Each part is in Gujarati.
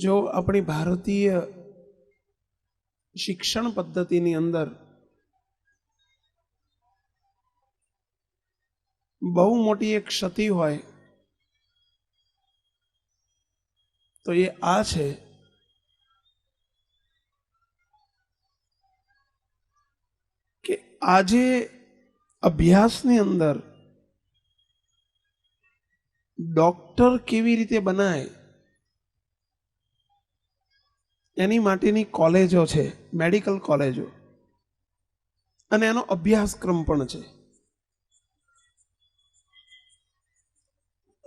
જો આપણી ભારતીય શિક્ષણ પદ્ધતિની અંદર બહુ મોટી એક ક્ષતિ હોય તો એ આ છે કે આજે અભ્યાસની અંદર ડોક્ટર કેવી રીતે બનાય એની માટેની કોલેજો છે, મેડિકલ કોલેજો, અને એનો અભ્યાસક્રમ પણ છે.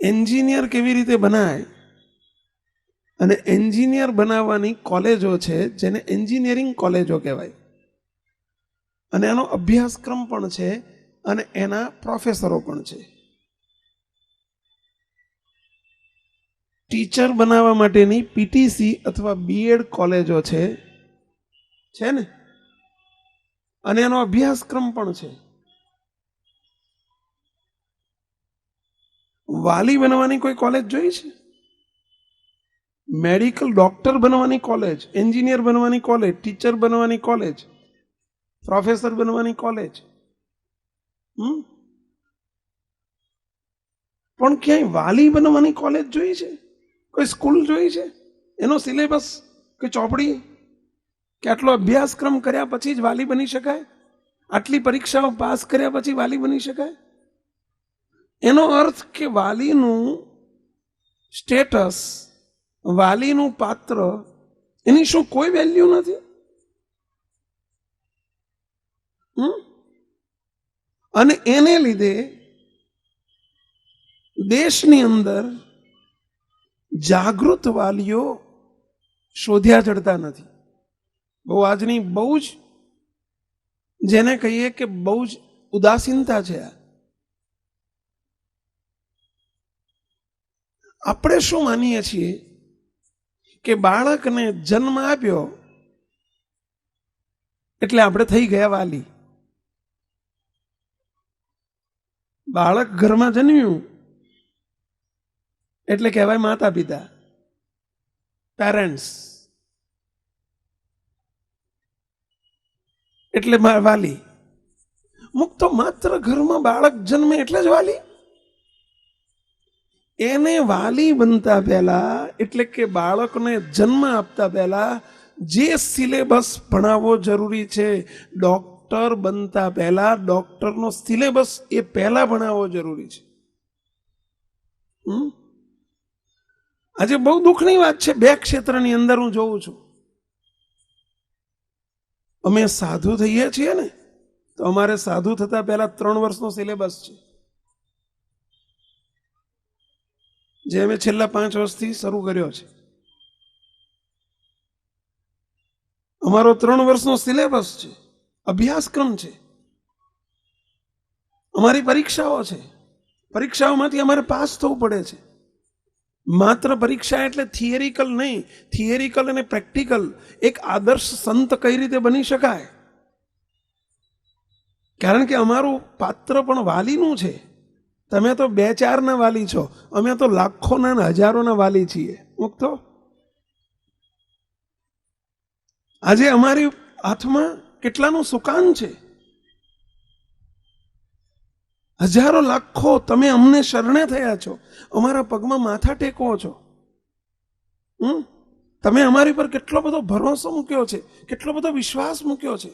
એન્જિનિયર કેવી રીતે બનાય અને એન્જિનિયર બનાવવાની કોલેજો છે જેને એન્જિનિયરિંગ કોલેજો કહેવાય, અને એનો અભ્યાસક્રમ પણ છે અને એના પ્રોફેસરો પણ છે. ટીચર બનાવવા માટેની પીટીસી અથવા બીએડ કોલેજો છે ને, અને એનો અભ્યાસક્રમ પણ છે. વાલી બનવાની કોઈ કોલેજ જોઈ છે? મેડિકલ ડોક્ટર બનવાની કોલેજ, એન્જિનિયર બનવાની કોલેજ, ટીચર બનવાની કોલેજ, પ્રોફેસર બનવાની કોલેજ, પણ ક્યાંય વાલી બનવાની કોલેજ જોઈ છે? કોઈ સ્કૂલ જોઈ છે? એનો સિલેબસ કે ચોપડી કે આટલો અભ્યાસક્રમ કર્યા પછી જ વાલી બની શકાય? આટલી પરીક્ષાઓ પાસ કર્યા પછી વાલી બની શકાય? એનો અર્થ કે વાલીનું સ્ટેટસ, વાલીનું પાત્ર, એની શું કોઈ વેલ્યુ નથી? અને એને લીધે દેશની અંદર જાગૃત વાલીઓ શોધ્યા ચડતા નથી. બહુ આજની બહુ જ, જેને કહીએ કે બહુ જ ઉદાસીનતા છે. આપણે શું માનીએ છીએ કે બાળકને જન્મ આપ્યો એટલે આપણે થઈ ગયા વાલી. બાળક ઘરમાં જન્મ્યું એટલે કહેવાય માતા પિતા, પેરેન્ટ્સ, એટલે વાલી. મુક્ત માત્ર ઘરમાં બાળક જન્મે એટલે જ વાલી? એને વાલી બનતા પહેલા, એટલે કે બાળકને જન્મ આપતા પહેલા જે સિલેબસ ભણાવવો જરૂરી છે, ડોક્ટર બનતા પહેલા ડોક્ટરનો સિલેબસ એ પહેલા ભણાવવો જરૂરી છે. આજે બહુ દુઃખની વાત છે, બે ક્ષેત્રની અંદર હું જોઉં છું. અમે સાધુ થઈએ છીએ ને, તો અમારે સાધુ થતા પહેલા 3 વર્ષનો સિલેબસ છે, જે અમે છેલ્લા 5 વર્ષથી શરૂ કર્યો છે. અમારો 3 વર્ષનો સિલેબસ છે, અભ્યાસક્રમ છે. અમારી પરીક્ષાઓ છે, પરીક્ષાઓમાંથી અમારે પાસ થવું પડે છે. માત્ર પરીક્ષા એટલે થિયરિકલ નહીં, થિયરિકલ અને પ્રેક્ટિકલ. એક આદર્શ સંત કઈ રીતે બની શકાય? કારણ કે અમારું પાત્ર પણ વાલીનું છે. તમે તો 2-4 ના વાલી છો, અમે તો લાખોના હજારોના વાલી છીએ. મુક્તો આજે અમારી હાથમાં કેટલાનું સુકાન છે? હજારો લાખો તમે અમને શરણે થયા છો, અમારા પગમાં માથા ટેકો છો. તમે અમારી પર કેટલો બધો ભરોસો મૂક્યો છે, કેટલો બધો વિશ્વાસ મૂક્યો છે.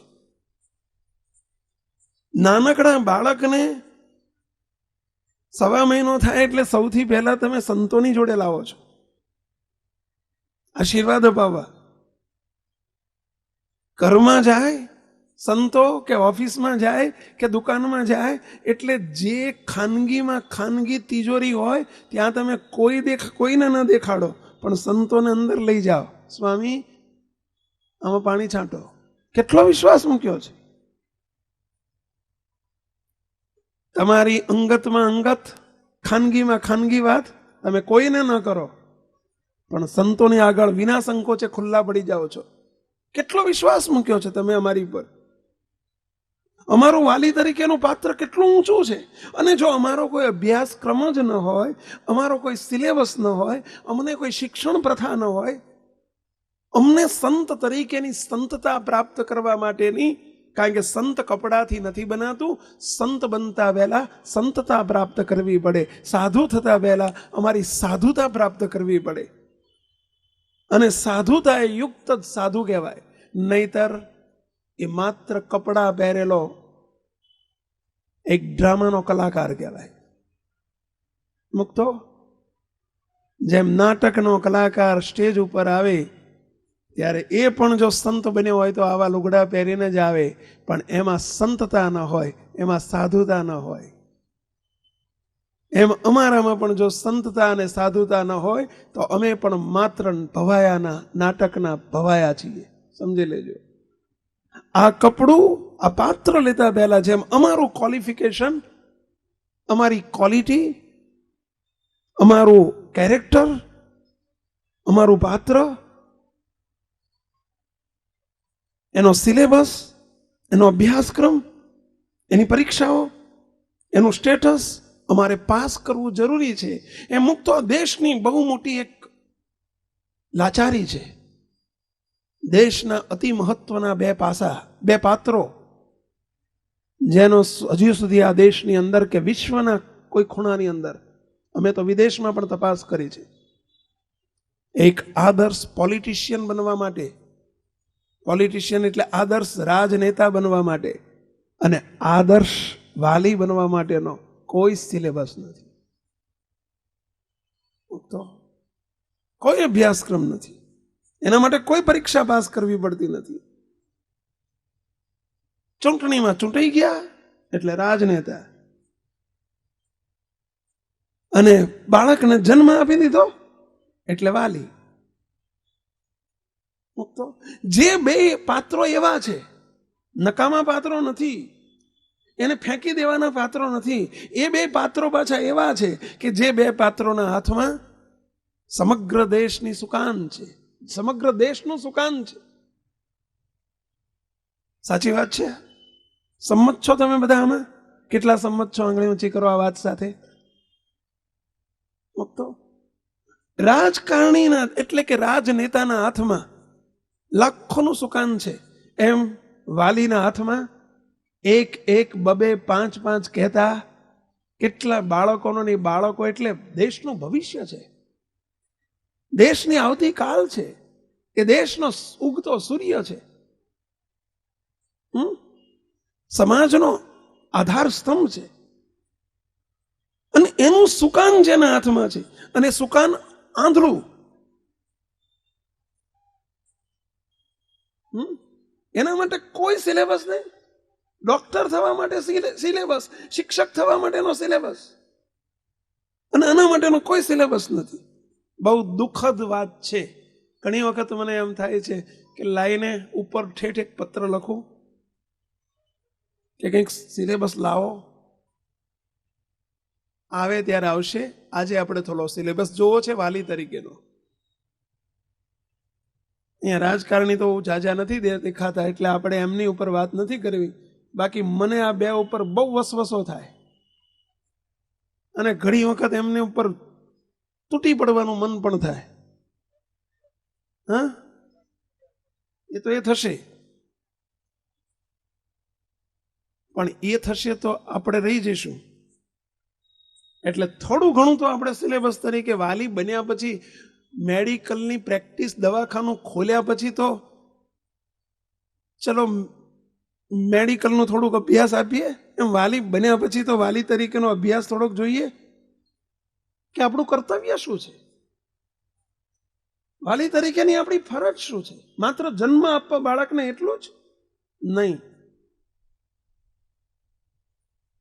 નાનકડા બાળકને 1.25 મહિનો થાય એટલે સૌથી પહેલા તમે સંતોની જોડે લાવો છો આશીર્વાદ અપાવવા. ઘરમાં જાય સંતો કે ઓફિસમાં જાય કે દુકાનમાં જાય એટલે જે ખાનગીમાં ખાનગી તિજોરી હોય ત્યાં તમે કોઈને ન દેખાડો, પણ સંતોને અંદર લઈ જાઓ. સ્વામી આમાં પાણી છાંટો. કેટલો વિશ્વાસ મૂક્યો છે. તમારી અંગતમાં અંગત, ખાનગીમાં ખાનગી વાત તમે કોઈને ન કરો, પણ સંતોની આગળ વિના સંકોચે ખુલ્લા પડી જાઓ છો. કેટલો વિશ્વાસ મૂક્યો છે તમે અમારી પર. અમારું વાલી તરીકેનું પાત્ર કેટલું ઊંચું છે. અને જો અમારો કોઈ અભ્યાસક્રમ જ ન હોય, અમારો કોઈ સિલેબસ ન હોય, અમને કોઈ શિક્ષણ પ્રથા ન હોય, અમને સંત તરીકેની સંતતા પ્રાપ્ત કરવા માટેની, કારણ કે સંત કપડાથી નથી બનાતું, સંત બનતા વહેલા સંતતા પ્રાપ્ત કરવી પડે, સાધુ થતા વહેલા અમારી સાધુતા પ્રાપ્ત કરવી પડે, અને સાધુતા એ યુક્ત જ સાધુ કહેવાય. નહીતર એ માત્ર કપડા પહેરેલો એક ડ્રામાનો કલાકાર કહેવાય. મુક્તો જેમ નાટકનો કલાકાર સ્ટેજ ઉપર આવે ત્યારે એ પણ જો સંત બન્યો હોય તો આવા લુગડા પહેરીને જ આવે, પણ એમાં સંતતા ન હોય, એમાં સાધુતા ન હોય. એમ અમારામાં પણ જો સંતતા અને સાધુતા ન હોય તો અમે પણ માત્ર ભવાયાના, નાટકના ભવાયા છીએ. સમજી લેજો. આ કપડું, આ પાત્ર લેતા પહેલા જેમ અમારું ક્વોલિફિકેશન, અમારી ક્વોલિટી, અમારું કેરેક્ટર, અમારું પાત્ર, એનો સિલેબસ, એનો અભ્યાસક્રમ, એની પરીક્ષાઓ, એનું સ્ટેટસ અમારે પાસ કરવું જરૂરી છે. એ મુક્ત દેશની બહુ મોટી એક લાચારી છે. દેશના અતિ મહત્વના બે પાસા, બે પાત્રો, જેનો હજુ સુધી આ દેશની અંદર કે વિશ્વના કોઈ ખૂણાની અંદર, અમે તો વિદેશમાં પણ તપાસ કરી છે, એક આદર્શ પોલિટિશિયન બનવા માટે, પોલિટિશિયન એટલે આદર્શ રાજનેતા બનવા માટે, અને આદર્શ વાલી બનવા માટેનો કોઈ સિલેબસ નથી, તો કોઈ અભ્યાસક્રમ નથી. એના માટે કોઈ પરીક્ષા પાસ કરવી પડતી નથી. ચૂંટણીમાં ચૂંટાઈ ગયા એટલે રાજનેતા, અને બાળકને જન્મ આપી દીધો એટલે વાલી. જે બે પાત્રો એવા છે, નકામા પાત્રો નથી, એને ફેંકી દેવાના પાત્રો નથી. એ બે પાત્રો પાછા એવા છે કે જે બે પાત્રોના હાથમાં સમગ્ર દેશની સુકાન છે, સમગ્ર દેશનું સુકાન છે. સાચી વાત છે? સંમત છો તમે બધા આમાં? કેટલા સંમત છો? આંગળી ઊંચી કરો આ વાત સાથે. રાજકારણીના એટલે કે રાજનેતાના હાથમાં લાખોનું સુકાન છે, એમ વાલીના હાથમાં એક એક, બબે, પાંચ પાંચ કહેતા કેટલા બાળકોનો, ને બાળકો એટલે દેશનું ભવિષ્ય છે, દેશની આવતીકાલ છે, એ દેશનો ઉગતો સૂર્ય છે, સમાજનો આધાર સ્તંભ છે, અને એનું સુકાન જેના હાથમાં છે, અને સુકાન આંધળું, એના માટે કોઈ સિલેબસ નહીં. ડોક્ટર થવા માટે સિલેબસ, શિક્ષક થવા માટેનો સિલેબસ, અને આના માટેનો કોઈ સિલેબસ નથી. બહુ દુઃખદ વાત છે. ઘણી વખત મને એમ થાય છે કે લાઈને ઉપર ઠેઠ એક પત્ર લખું કે કંઈક સિલેબસ લાવો. આવે ત્યારે આવશે. આજે આપણે થોડો સિલેબસ જોવો છે વાલી તરીકેનો. અહીંયા રાજકારણી તો જાજા નથી દેખાતા, એટલે આપણે એમની ઉપર વાત નથી કરવી. બાકી મને આ બે ઉપર બહુ વસવસો થાય, અને ઘણી વખત એમની ઉપર તૂટી પડવાનું મન પણ થાય. હા, એ તો એ થશે, પણ એ થશે તો આપણે રહી જઈશું. એટલે થોડું ઘણું તો આપણે સિલેબસ તરીકે, વાલી બન્યા પછી મેડિકલની પ્રેક્ટિસ, દવાખાનું ખોલ્યા પછી તો ચલો મેડિકલનું થોડુંક અભ્યાસ આપીએ, એમ વાલી બન્યા પછી તો વાલી તરીકેનો અભ્યાસ થોડોક જોઈએ કે આપણું કર્તવ્ય શું છે, વાલી તરીકેની આપણી ફરજ શું છે. માત્ર જન્મ આપવા બાળકને એટલું જ નહીં.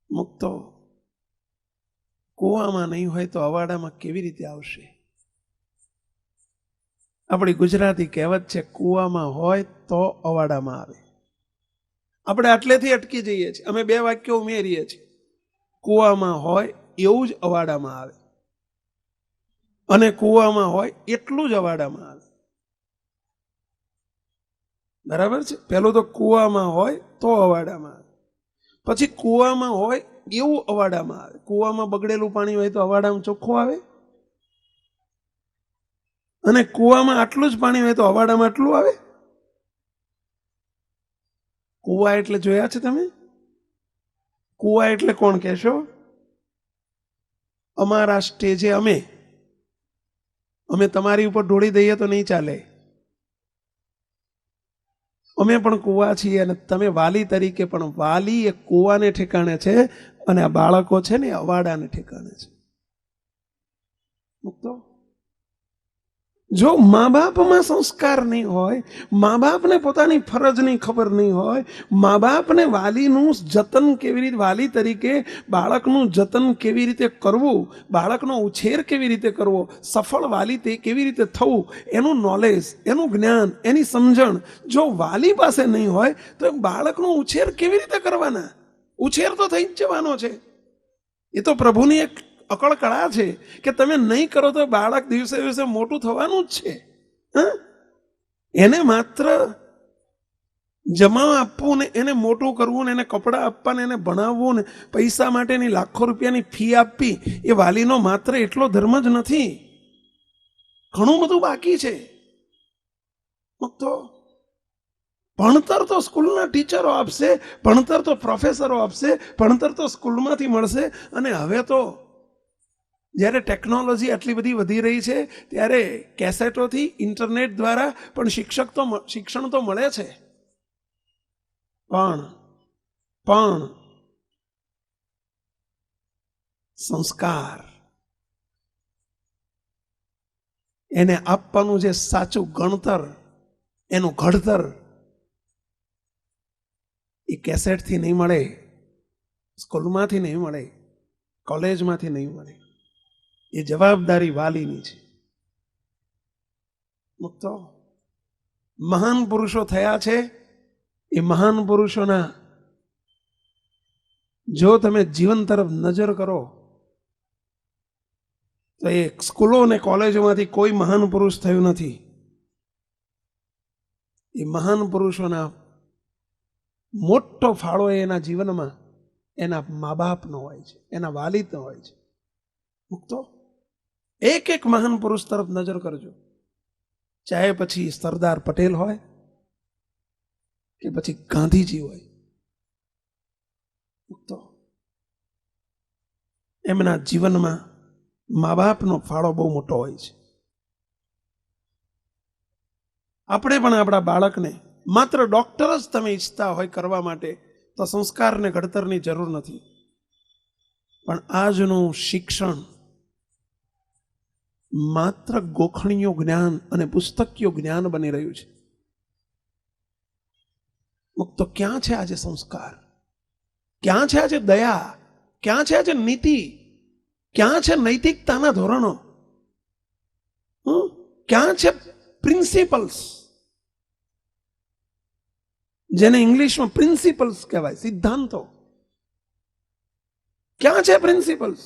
મુક્તો કૂવામાં નહીં હોય તો અવાડામાં કેવી રીતે આવશે? આપણી ગુજરાતી કહેવત છે, કૂવામાં હોય તો અવાડામાં આવે. આપણે આટલેથી અટકી જઈએ છીએ. અમે બે વાક્યો ઉમેરીએ છીએ, કૂવામાં હોય એવું જ અવાડામાં આવે, અને કૂવામાં હોય એટલું જ અવાડામાં આવે. બરાબર છે? પેલું તો કૂવામાં હોય તો અવાડામાં આવે, પછી કૂવામાં હોય એવું અવાડામાં આવે. કૂવામાં બગડેલું પાણી હોય તો અવાડામાં ચોખ્ખું આવે? અને કૂવામાં આટલું જ પાણી હોય તો અવાડામાં આટલું આવે? કૂવા એટલે જોયા છે તમે? કૂવા એટલે કોણ કહેશો? અમારા સ્ટેજે અમે તમારી ઉપર ઢોળી દઈએ તો નહીં ચાલે. અમે પણ કૂવા છીએ અને તમે વાલી તરીકે પણ. વાલી એ કૂવાને ઠેકાણે છે અને આ બાળકો છે ને અવાડાને ઠેકાણે છે. મૂકતો જો મા બાપમાં સંસ્કાર નહીં હોય, મા બાપને પોતાની ફરજની ખબર નહીં હોય, મા બાપને વાલીનું જતન કેવી રીતે, વાલી તરીકે બાળકનું જતન કેવી રીતે કરવું, બાળકનો ઉછેર કેવી રીતે કરવો, સફળ વાલી તે કેવી રીતે થવું, એનું નોલેજ, એનું જ્ઞાન, એની સમજણ જો વાલી પાસે નહીં હોય તો બાળકનો ઉછેર કેવી રીતે કરવાના? ઉછેર તો થઈ જ જવાનો છે. એ તો પ્રભુની એક અકળ કળા છે કે તમે નહીં કરો તો બાળક દિવસે દિવસે મોટું થવાનું જ છે. એને માત્ર જમા આપવું ને એને મોટું કરવું ને એને કપડાં આપવા ને એને ભણાવવું ને પૈસા માટેની લાખો રૂપિયાની ફી આપવી એ વાલીનો માત્ર એટલો ધર્મ જ નથી. ઘણું બધું બાકી છે. તો ભણતર તો સ્કૂલના ટીચરો આપશે, ભણતર તો પ્રોફેસરો આપશે, ભણતર તો સ્કૂલમાંથી મળશે. અને હવે તો જ્યારે ટેકનોલોજી આટલી બધી વધી રહી છે ત્યારે કેસેટોથી, ઇન્ટરનેટ દ્વારા પણ શિક્ષણ તો મળે છે. પણ સંસ્કાર એને આપવાનું જે સાચું ગણતર, એનું ઘડતર એ કેસેટથી નહીં મળે, સ્કૂલમાંથી નહીં મળે, કોલેજમાંથી નહીં મળે. એ જવાબદારી વાલીની છે. મુક્તો મહાન પુરુષો થયા છે. એ મહાન પુરુષોના જો તમે જીવન તરફ નજર કરો તો એ સ્કૂલો અને કોલેજોમાંથી કોઈ મહાન પુરુષ થયું નથી. એ મહાન પુરુષોના મોટો ફાળો એના જીવનમાં એના મા બાપનો હોય છે, એના વાલીનો હોય છે. મુક્તો એક એક મહાન પુરુષ તરફ નજર કરજો, ચાહે પછી સરદાર પટેલ હોય કે પછી ગાંધીજી હોય. મુક્તો એમના જીવનમાં મા બાપનો ફાળો બહુ મોટો હોય છે. આપણે પણ આપણા બાળકને માત્ર ડોક્ટર જ તમે ઈચ્છતા હોય કરવા માટે તો સંસ્કારને ઘડતરની જરૂર નથી. પણ આજનું શિક્ષણ માત્ર ગોખણીયું જ્ઞાન અને પુસ્તકીય જ્ઞાન બની રહ્યું છે. તો ક્યાં છે આજે સંસ્કાર? ક્યાં છે આજે દયા? ક્યાં છે આજે નીતિ? ક્યાં છે નૈતિકતાના ધોરણો? ક્યાં છે પ્રિન્સિપલ્સ? જેને ઇંગ્લિશમાં પ્રિન્સિપલ્સ કહેવાય, સિદ્ધાંતો. ક્યાં છે પ્રિન્સિપલ્સ?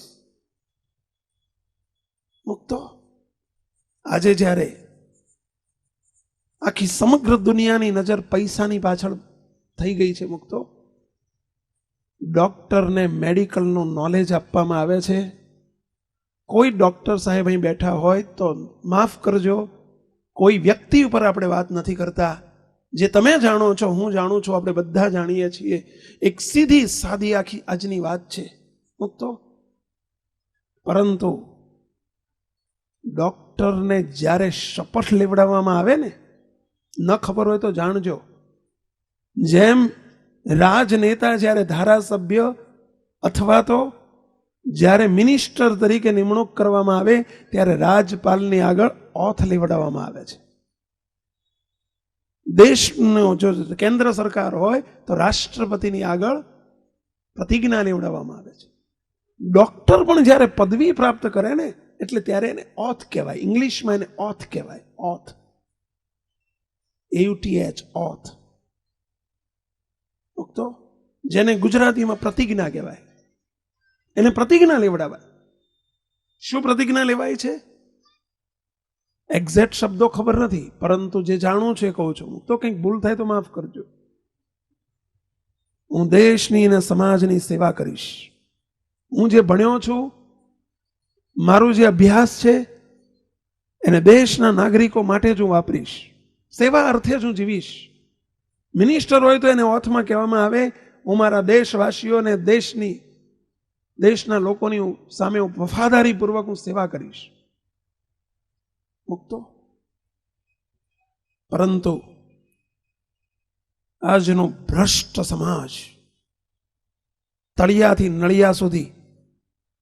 મુક્તો આજે જ્યારે આખી સમગ્ર દુનિયાની નજર પૈસાની પાછળ થઈ ગઈ છે, મુક્તો ડોક્ટરને મેડિકલનું નોલેજ આપવામાં આવે છે. કોઈ ડોક્ટર સાહેબ અહીં બેઠા હોય તો માફ કરજો, કોઈ વ્યક્તિ ઉપર આપણે વાત નથી કરતા. જે તમે જાણો છો, હું જાણું છું, આપણે બધા જાણીએ છીએ. એક સીધી સાદી આખી આજની વાત છે. મુક્તો પરંતુ ડોક્ટરને જ્યારે શપથ લેવડાવવામાં આવે ને, ન ખબર હોય તો જાણજો, જેમ રાજનેતા જ્યારે ધારાસભ્ય અથવા તો જ્યારે મિનિસ્ટર તરીકે નિમણૂક કરવામાં આવે ત્યારે રાજપાલની આગળ ઓથ લેવડાવવામાં આવે છે. દેશનો જો કેન્દ્ર સરકાર હોય તો રાષ્ટ્રપતિની આગળ પ્રતિજ્ઞા લેવડાવવામાં આવે છે. ડોક્ટર પણ જ્યારે પદવી પ્રાપ્ત કરે ને એટલે ત્યારે એને ઓથ કહેવાય. ઇંગ્લિશમાં એને ઓથ કહેવાય. Oath, AUTH, oath. તો જેને ગુજરાતીમાં પ્રતિજ્ઞા કહેવાય, એને પ્રતિજ્ઞા લેવડાવાય. શું પ્રતિજ્ઞા લેવાય છે? એક્ઝેક્ટ શબ્દો ખબર નથી, પરંતુ જે જાણું છે કહું છું. તો કંઈક ભૂલ થાય તો માફ કરજો. હું દેશની અને સમાજની સેવા કરીશ. હું જે ભણ્યો છું, મારું જે અભ્યાસ છે, એને દેશના નાગરિકો માટે જ હું વાપરીશ, સેવા અર્થે જ હું જીવીશ. મિનિસ્ટર હોય તો એને ઓથમાં કહેવામાં આવે, હું મારા દેશવાસીઓને દેશના લોકોની સામે હું વફાદારીપૂર્વક હું સેવા કરીશ. મુક્તો. પરંતુ આજનો ભ્રષ્ટ સમાજ, તળિયાથી નળિયા સુધી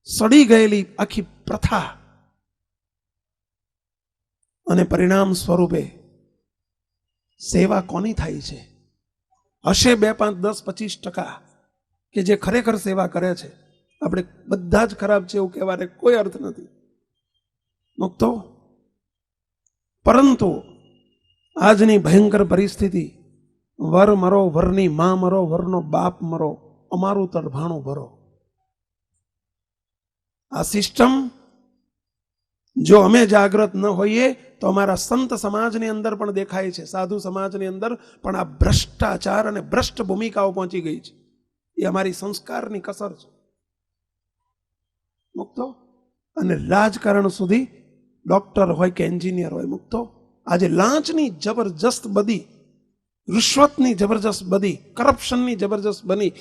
સડી ગયેલી આખી પ્રથા, અને પરિણામ સ્વરૂપે સેવા કોની થાય છે? હશે 2, 5, 10, 25% કે જે ખરેખર સેવા કરે છે. આપણે બધા જ ખરાબ છે એવું કહેવાને કોઈ અર્થ નથી, મુક્તો. પરંતુ આજની ભયંકર પરિસ્થિતિ, વર મરો, વરની માં મરો, વરનો બાપ મરો, અમારું તડભાણું ભરો. આ સિસ્ટમ જો અમે જાગૃત ન હોઈએ તો અમારા સંત સમાજની અંદર પણ દેખાય છે, સાધુ સમાજની અંદર પણ આ ભ્રષ્ટાચાર અને ભ્રષ્ટ ભૂમિકાઓ પહોંચી ગઈ છે. એ અમારી સંસ્કારની કસર છે, મુક્તો. અને રાજકારણ સુધી, ડોક્ટર હોય કે એન્જિનિયર હોય, મુક્તો. આજે લાંચની જબરજસ્ત બધી, રિશ્વતની જબરજસ્ત બધી, કરપ્શનની જબરજસ્ત બની,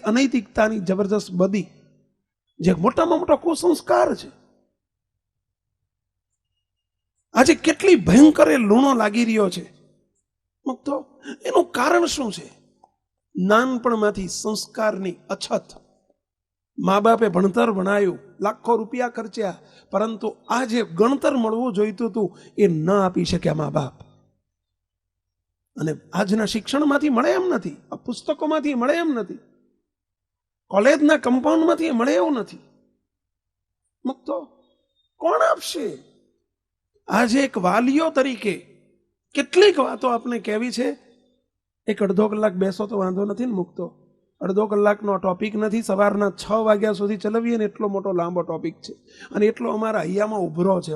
અનૈતિકતાની જબરજસ્ત બધી, જે મોટામાં મોટો કુસંસ્કાર છે. આજે કેટલી ભયંકર લૂણો લાગી રહ્યો છે, મુક્તો. એનું કારણ શું છે? નાનપણમાંથી સંસ્કારની અછત. મા બાપે ભણતર ભણાયું, લાખો રૂપિયા ખર્ચ્યા, પરંતુ આ જે ગણતર મળવું જોઈતું હતું એ ન આપી શક્યા મા બાપ. અને આજના શિક્ષણમાંથી મળે એમ નથી, આ પુસ્તકોમાંથી મળે એમ નથી, કોલેજના કમ્પાઉન્ડમાંથી મળે એવું નથી, મુક્તો. કોણ આપશે? આજે એક વાલીઓ તરીકે કેટલીક વાતો આપણે કહેવી છે. 1-1.5 કલાક બેસો તો વાંધો નથી ને, મુક્તો. 1.5 કલાકનો ટોપિક નથી, સવારના 6 વાગ્યા સુધી ચલાવીએ ને એટલો મોટો લાંબો ટોપિક છે. અને એટલો અમારા હૈયામાં ઉભરો છે,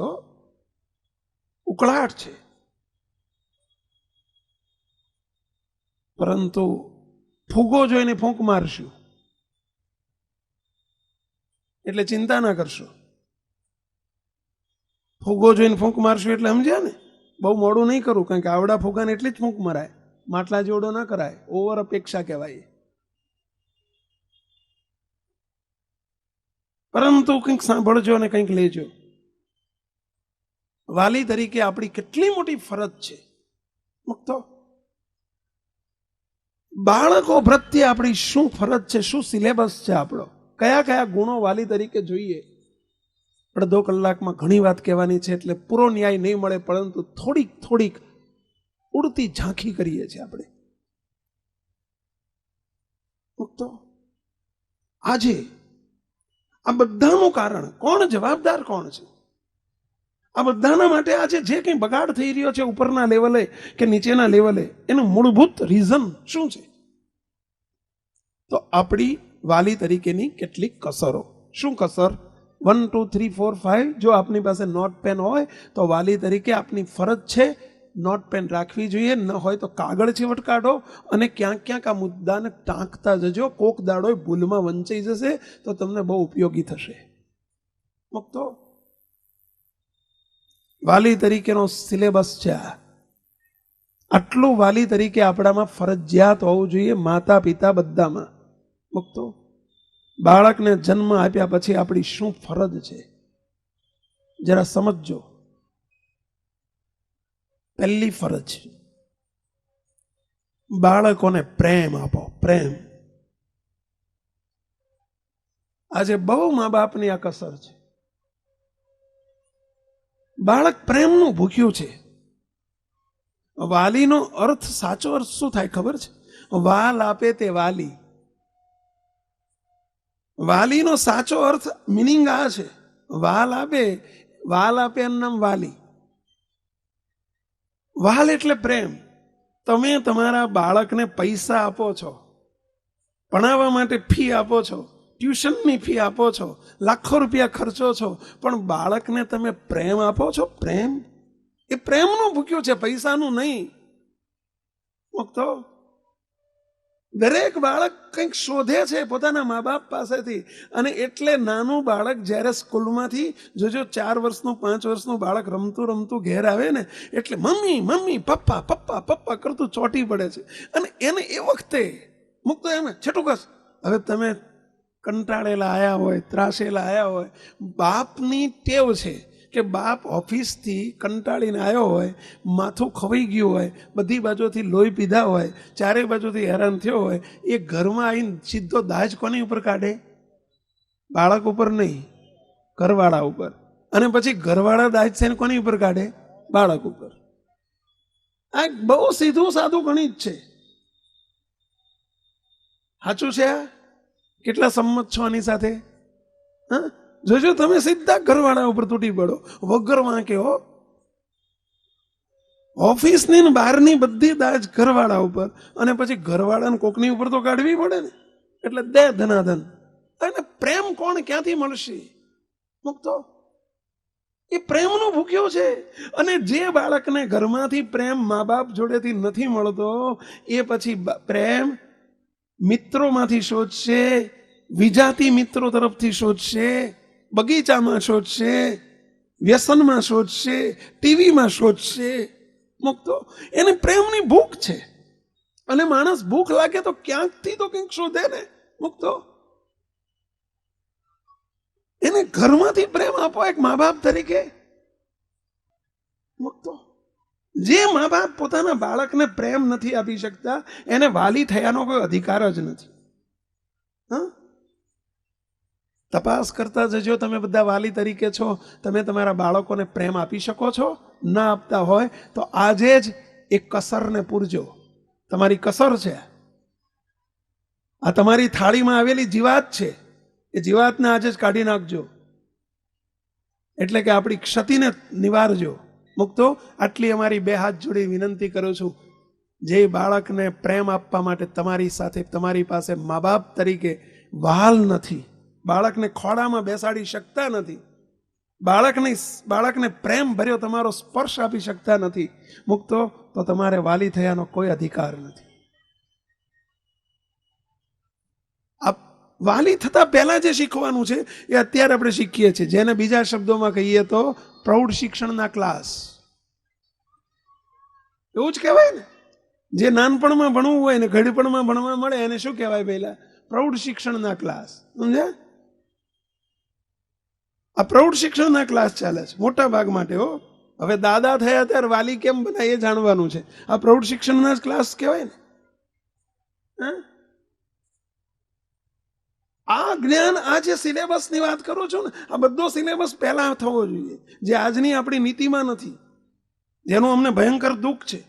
ઉકળાટ છે. પરંતુ ફૂગો જોઈને ફૂંક મારશું એટલે ચિંતા ના કરશો. ફૂગો જોઈને ફૂંક મારશું એટલે સમજ્યા ને? બહુ મોડું નહીં કરું, કારણ કે આવડા ફૂગાને એટલી જ ફૂંક મરાય, માટલા જેવડો ના કરાય. ઓવર અપેક્ષા કહેવાય. પરંતુ કંઈક સાંભળજો અને કંઈક લેજો. વાલી તરીકે આપણી કેટલી મોટી ફરજ છે, મુક્તો. બાળકો પ્રત્યે આપણી શું ફરજ છે, શું સિલેબસ છે આપણો, કયા કયા ગુણો વાલી તરીકે જોઈએ. 1.5 કલાકમાં ઘણી વાત કહેવાની છે એટલે પૂરો ન્યાય નહીં મળે, પરંતુ થોડીક ઉડતી ઝાંખી કરીએ છીએ આપણે, મુક્તો. આજે આ બધાનું કારણ કોણ? જવાબદાર કોણ છે? આ બધાના માટે આજે જે કંઈ બગાડ થઈ રહ્યો છે ઉપરના લેવલે કે નીચેના લેવલે, એનું મૂળભૂત રીઝન શું છે? તો આપણી વાલી તરીકેની કેટલીક કસરો. શું કસર? 1, 2, 3, 4, 5. જો આપની પાસે નોટ પેન હોય તો વાલી તરીકે આપની ફરજ છે નોટ પેન રાખવી જોઈએ. ન હોય તો કાગળ ચીવટ કાઢો અને ક્યાંક આ મુદ્દાને ટાંકતા જજો. કોક દાડો ભૂલમાં વંચાઈ જશે તો તમને બહુ ઉપયોગી થશે, મુક્તો. વાલી તરીકેનો સિલેબસ છે. આટલું વાલી તરીકે આપણામાં ફરજિયાત હોવું જોઈએ, માતા પિતા બધામાં, મુક્તો. બાળકને જન્મ આપ્યા પછી આપણી શું ફરજ છે જરા સમજજો. પહેલી ફરજ, બાળકોને પ્રેમ આપો. પ્રેમ. આજે બહુ મા બાપની આ કસર છે. બાળક પ્રેમનું ભૂખ્યું છે. વાલીનો અર્થ, સાચો અર્થ શું થાય ખબર છે? વાલ આપે તે વાલી. વાલીનો સાચો અર્થ, મિનિંગ આ છે. વાલ આપે એનું નામ વાલી. વાલ એટલે પ્રેમ. તમે તમારા બાળકને પૈસા આપો છો, ભણાવવા માટે ફી આપો છો, ટ્યુશનની ફી આપો છો, લાખો રૂપિયા ખર્ચો છો, પણ બાળકને તમે પ્રેમ આપો છો? પ્રેમ એ પ્રેમનું ભૂખ્યું છે, પૈસાનું નહીં, મુક્તો. દરેક બાળક કંઈક શોધે છે પોતાના મા બાપ પાસેથી. અને એટલે નાનું બાળક જ્યારે સ્કૂલમાંથી જોજો 4 વર્ષનું 5 વર્ષનું બાળક રમતું રમતું ઘેર આવે ને એટલે મમ્મી મમ્મી પપ્પા પપ્પા પપ્પા કરતું ચોંટી પડે છે. અને એને એ વખતે મુક્ત એમ છેટુકસ હવે તમે કંટાળેલા આવ્યા હોય, ત્રાસેલા આવ્યા હોય, બાપની ટેવ છે કે બાપ ઓફિસથી કંટાળીને આવ્યો હોય, માથું ખવાઈ ગયું હોય, બધી બાજુથી લોહી પીધા હોય, ચારે બાજુથી હેરાન થયો હોય, એ ઘરમાં આવીને સીધો દાજ કોની ઉપર કાઢે? બાળક ઉપર નહીં, ઘરવાળા ઉપર. અને પછી ઘરવાળા દાજ છે કોની ઉપર કાઢે? બાળક ઉપર. આ બહુ સીધું સાદું ગણિત છે. સાચું છે આ? કેટલા સંમત છો આની સાથે? હા, જોજો તમે સીધા ઘરવાળા ઉપર તૂટી પડો વગર વાંકે. હો, ઓફિસની ને બહારની બધી દાજ ઘરવાળા ઉપર, અને પછી ઘરવાળાને કોકની ઉપર તો કાઢવી પડે ને. એટલે દે ધનાધન. અને પ્રેમ કોણ ક્યાંથી મળશે? મુક્તો એ પ્રેમનું ભૂખ્યો છે. અને જે બાળકને ઘરમાંથી પ્રેમ મા બાપ જોડેથી નથી મળતો એ પછી પ્રેમ મિત્રોમાંથી શોધશે, વિજાતી મિત્રો તરફથી શોધશે, બગીચામાં શોધશે, વ્યસનમાં શોધશે, ટીવીમાં શોધશે. મુક્તો એને પ્રેમની ભૂખ છે. અને માણસ ભૂખ લાગે તો ક્યાંકથી તો કંઈક શોધે ને. મુક્તો એને ઘરમાંથી પ્રેમ આપો એક મા બાપ તરીકે. મુક્તો જે મા બાપ પોતાના બાળકને પ્રેમ નથી આપી શકતા એને વાલી થયાનો કોઈ અધિકાર જ નથી. હા, તપાસ કરતા જજો. તમે બધા વાલી તરીકે છો, તમે તમારા બાળકોને પ્રેમ આપી શકો છો? ના આપતા હોય તો આજે જ એક કસરને પૂરજો. તમારી કસર છે, આ તમારી થાળીમાં આવેલી જીવાત છે, એ જીવાતને આજે જ કાઢી નાખજો. એટલે કે આપણી ક્ષતિને નિવારજો. મુક્તો આટલી અમારી 2 હાથ જોડી વિનંતી કરું છું. જે બાળકને પ્રેમ આપવા માટે તમારી સાથે, તમારી પાસે મા બાપ તરીકે વહાલ નથી, બાળકને ખોળામાં બેસાડી શકતા નથી, બાળકને પ્રેમ ભર્યો તમારો સ્પર્શ આપી શકતા નથી, મુક્તો તો તમારે વાલી થયાનો કોઈ અધિકાર નથી. આ વાલી થતા પહેલા જે શીખવાનું છે એ અત્યારે આપણે શીખીએ છીએ, જેને બીજા શબ્દોમાં કહીએ તો પ્રૌઢ શિક્ષણના ક્લાસ. એવું જ કહેવાય ને. જે નાનપણમાં ભણવું હોય ને ઘડીપણમાં ભણવા મળે એને શું કહેવાય? પહેલા પ્રૌઢ શિક્ષણના ક્લાસ. સમજ્યા? આ પ્રૌઢ શિક્ષણના ક્લાસ ચાલે છે મોટા ભાગ માટે. હો, હવે દાદા થયા ત્યારે વાલી કેમ બના એ જાણવાનું છે. આ પ્રૌઢ શિક્ષણના જ ક્લાસ કહેવાય ને. આ જ્ઞાન, આ જે સિલેબસની વાત કરું છું ને, આ બધો સિલેબસ પહેલા થવો જોઈએ, જે આજની આપણી નીતિમાં નથી, જેનું અમને ભયંકર દુઃખ છે.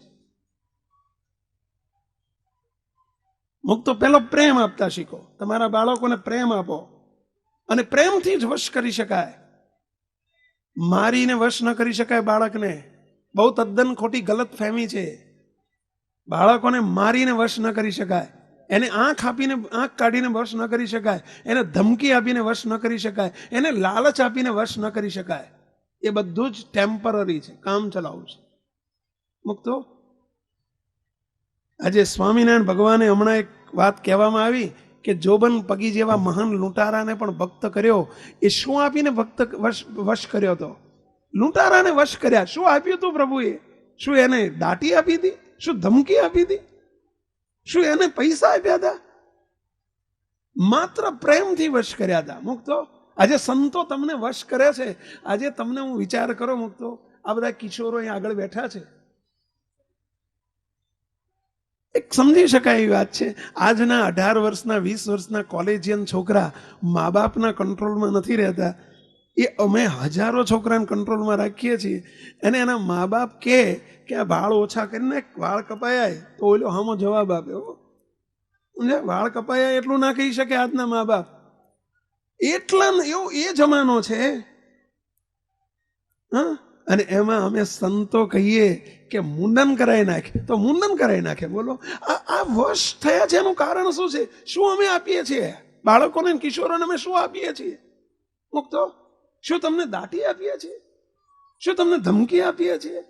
મુક્તો પેલો પ્રેમ આપતા શીખો. તમારા બાળકોને પ્રેમ આપો. અને પ્રેમથી જ વશ કરી શકાય. મારીને વશ ન કરી શકાય બાળકને. બહુ તદ્દન ખોટી ગલત ફહેમી છે. બાળકોને મારીને વશ ન કરી શકાય, એને આંખ કાઢીને વશ ન કરી શકાય, એને ધમકી આપીને વશ ન કરી શકાય, એને લાલચ આપીને વશ ન કરી શકાય. એ બધું જ ટેમ્પરરી છે, કામ ચલાવું છે. મુક્તો આજે સ્વામિનારાયણ ભગવાને હમણાં એક વાત કહેવામાં આવી કે જોબન પગી જેવા મહાન લૂંટારાને પણ ભક્ત કર્યો. એ શું આપીને ભક્ત વશ કર્યો હતો? લૂંટારાને વશ કર્યા. શું આપ્યું હતું પ્રભુએ? શું એને દાટી આપી હતી? શું ધમકી આપી હતી? શું એને પૈસા આપ્યા હતા? માત્ર પ્રેમથી વશ કર્યા હતા. મુક્તો આજે સંતો તમને વશ કરે છે. આજે તમને હું વિચાર કરો મુક્તો, આ બધા કિશોરો અહીં આગળ બેઠા છે. એક સમજી શકાય એવી વાત છે, આજના 18 વર્ષના 20 વર્ષના કોલેજિયન છોકરા મા બાપના કંટ્રોલમાં નથી રહેતા. એ અમે હજારો છોકરાને કંટ્રોલમાં રાખીએ છીએ. અને એના મા બાપ કે આ વાળ ઓછા કરીને વાળ કપાયા તો ઓલો હામો જવાબ આપે. વાળ કપાયા એટલું ના કહી શકે આજના મા બાપ. એટલા એવો એ જમાનો છે. હા, અને એમાં અમે સંતો કહીએ કે મુંડન કરાવી નાખે તો મુંડન કરાવી નાખે. બોલો, આ વશ થયા છે એનું કારણ શું છે? શું અમે આપીએ છીએ બાળકોને, કિશોરોને? અમે શું આપીએ છીએ? મુક્તો શું તમને દાટી આપીએ છીએ? શું તમને ધમકી આપીએ છીએ?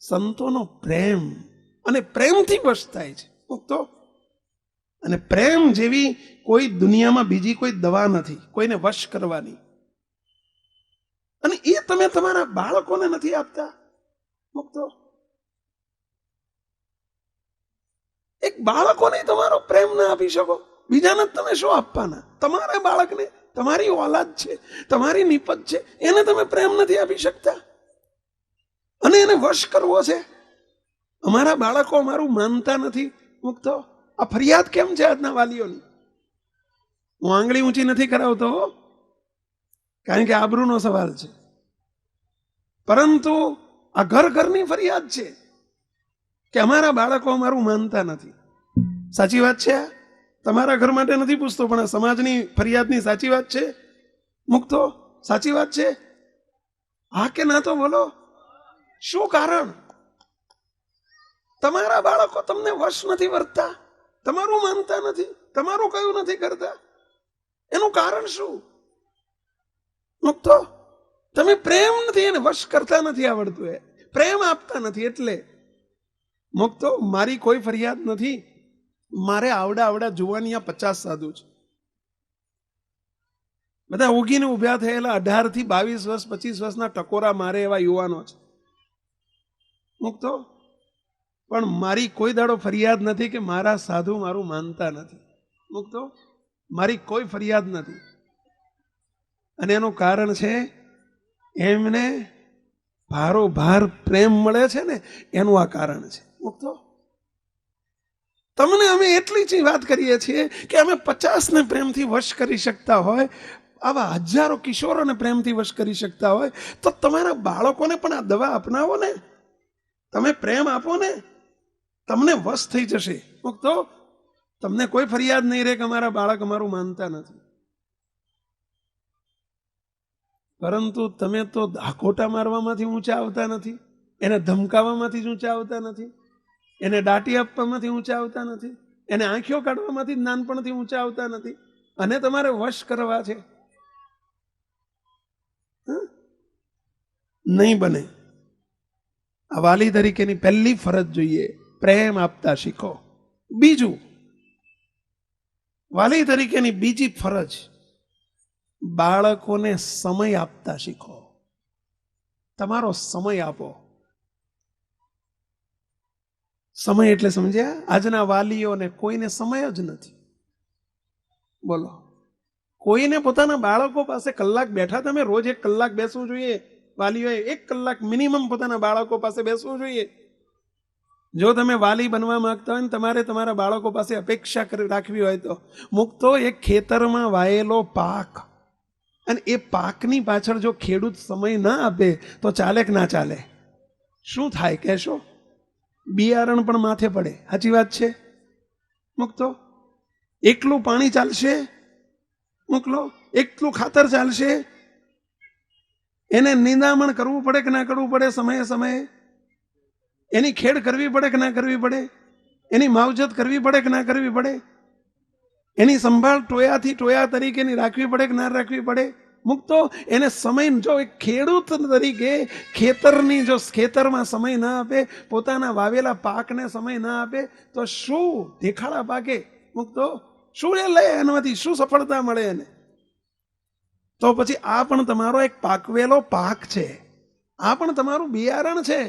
સંતોનો પ્રેમ, અને પ્રેમથી વશ થાય છે. મુક્તો. અને પ્રેમ જેવી કોઈ દુનિયામાં બીજી કોઈ દવા નથી કોઈને વશ કરવાની. અને એ તમે તમારા બાળકોને નથી આપતા. મુક્તો, એક બાળકોને તમારો પ્રેમ ના આપી શકો, બીજાને તમે શું આપવાના? તમારા બાળકને, તમારી ઓલાદ છે, તમારી નિપજ છે, એને તમે પ્રેમ નથી આપી શકતા અને એને વશ કરવો છે. અમારા બાળકો અમારું માનતા નથી. મુક્તો, આ ફરિયાદ કેમ છે આજના વાલીઓની? હું આંગળી ઊંચી નથી કરાવતો, કારણ કે આબરૂનો સવાલ છે, પરંતુ આ ઘર ઘરની ફરિયાદ છે કે અમારા બાળકો અમારું માનતા નથી. સાચી વાત છે? તમારા ઘર માટે નથી પૂછતો, પણ આ સમાજની ફરિયાદની સાચી વાત છે. મુક્તો, સાચી વાત છે? હા કે ના તો બોલો. શું કારણ? તમારા બાળકો તમને વશ નથી વર્તતા, તમારું માનતા નથી, તમારું કયું નથી કરતા. એનું કારણ શું? મુક્તો, તમે પ્રેમ નથી, એને વશ કરતા નથી આવડતું, એ પ્રેમ આપતા નથી. એટલે મુક્તો, મારી કોઈ ફરિયાદ નથી. મારે આવડા જુવાનિયા 50 સાધુ છે, બધા ઉગીને ઉભ્યા થયેલા 18 થી 22 વર્ષ 25 વર્ષના ટકોરા મારે એવા યુવાનો છે. મુક્તો, પણ મારી કોઈ દાડો ફરિયાદ નથી કે મારા સાધુ મારું માનતા નથી. મુક્તો, મારી કોઈ ફરિયાદ નથી. અને એનું કારણ છે એમને ભારોભાર પ્રેમ મળે છે ને, એનું આ કારણ છે. મુક્તો, તમને અમે એટલી જ વાત કરીએ છીએ કે અમે 50ને પ્રેમથી વશ કરી શકતા હોય, આવા હજારો કિશોરોને પ્રેમથી વશ કરી શકતા હોય, તો તમારા બાળકોને પણ આ દવા અપનાવો ને, તમે પ્રેમ આપો ને, તમને વશ થઈ જશે. મુક્તો, તમને કોઈ ફરિયાદ નહીં રહે કે અમારા બાળક અમારું માનતા નથી. પરંતુ તમે તો હાકોટા મારવામાંથી ઊંચા આવતા નથી, એને ધમકાવવામાંથી જ ઊંચા આવતા નથી, એને દાટી આપવામાંથી ઊંચા આવતા નથી, એને આંખીઓ કાઢવામાંથી નાનપણથી ઊંચા આવતા નથી, અને તમારે વશ કરવા છે. નહીં બને. આ વાલી તરીકેની પહેલી ફરજ જોઈએ, પ્રેમ આપતા શીખો. બીજું, વાલી તરીકેની બીજી ફરજ, બાળકોને સમય આપતા શીખો. તમારો સમય આપો. સમય એટલે સમજ્યા? આજના વાલીઓને કોઈને સમય જ નથી. બોલો, કોઈને પોતાના બાળકો પાસે કલાક બેઠા, તમે રોજ 1 કલાક બેસવું જોઈએ. વાલીઓએ 1 કલાક મિનિમમ પોતાના બાળકો પાસે બેસવું જોઈએ. જો તમે વાલી બનવા માંગતા હોય ને તમારે તમારા બાળકો પાસે અપેક્ષા રાખવી હોય તો, મુક્તો, એક ખેતરમાં વાયેલો પાક, અને એ પાકની પાછળ જો ખેડૂત સમય ના આપે તો ચાલે કે ના ચાલે? શું થાય કહેશો? બિયારણ પણ માથે પડે. સાચી વાત છે? મુક્તો, એકલું પાણી ચાલશે? મોકલો, એકલું ખાતર ચાલશે? એને નિંદામણ કરવું પડે કે ના કરવું પડે? સમયે સમયે એની ખેડ કરવી પડે કે ના કરવી પડે? એની માવજત કરવી પડે કે ના કરવી પડે? એની સંભાળ ટોયાથી ટોયા તરીકેની રાખવી પડે કે ના રાખવી પડે? મુક્તો, એને સમય, જો એક ખેડૂત તરીકે ખેતરની, જો ખેતરમાં સમય ના આપે, પોતાના વાવેલા પાકને સમય ના આપે, તો શું દેખાડા પાકે? મુક્તો, શું એ લે એનામાંથી? શું સફળતા મળે એને? તો પછી આ પણ તમારો એક પાકવેલો પાક છે, આ પણ તમારું બિયારણ છે.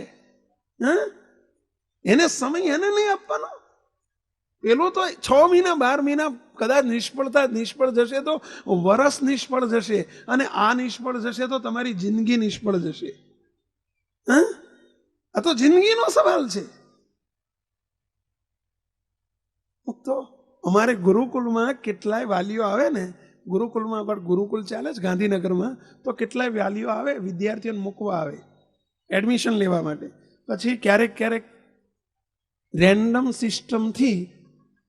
એને સમય એને નહીં આપવાનો. પેલું તો 6 મહિના 12 મહિના કદાચ નિષ્ફળ જશે તો વરસ નિષ્ફળ જશે, અને આ નિષ્ફળ જશે તો તમારી જિંદગી નિષ્ફળ જશે. આ તો જિંદગીનો સવાલ છે. તો અમારે ગુરુકુલમાં કેટલાય વાલીઓ આવે ને, ગુરુકુલમાં પણ ગુરુકુલ ચાલે છે ગાંધીનગરમાં, તો કેટલાય વાલીઓ આવે, વિદ્યાર્થીઓને મૂકવા આવે એડમિશન લેવા માટે. પછી ક્યારેક રેન્ડમ સિસ્ટમથી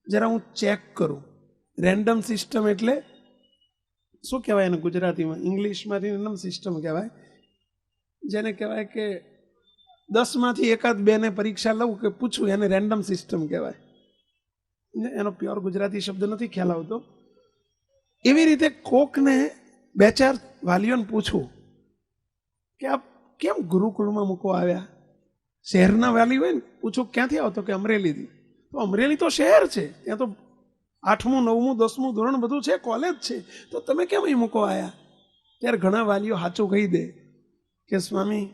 જરા હું ચેક કરું. રેન્ડમ સિસ્ટમ એટલે શું કહેવાય એને ગુજરાતીમાં? ઇંગ્લિશમાંથી રેન્ડમ સિસ્ટમ કહેવાય. જેને કહેવાય કે 10માંથી 1-2 ને પરીક્ષા લઉં કે પૂછું, એને રેન્ડમ સિસ્ટમ કહેવાય. એનો પ્યોર ગુજરાતી શબ્દ નથી ખ્યાલ આવતો. એવી રીતે કોકને 2-4 વાલીઓને પૂછું કે આપ કેમ ગુરુકુળમાં મૂકવા આવ્યા? શહેરના વાલી હોય ને, પૂછું ક્યાંથી આવતો? કે અમરેલીથી. તો અમરેલી તો શહેર છે, ત્યાં તો 8મું 9મું 10મું ધોરણ બધું છે, કોલેજ છે, તો તમે કેમ અહીં મૂકો આવ્યા? ત્યારે ઘણા વાલીઓ સાચું કહી દે કે સ્વામી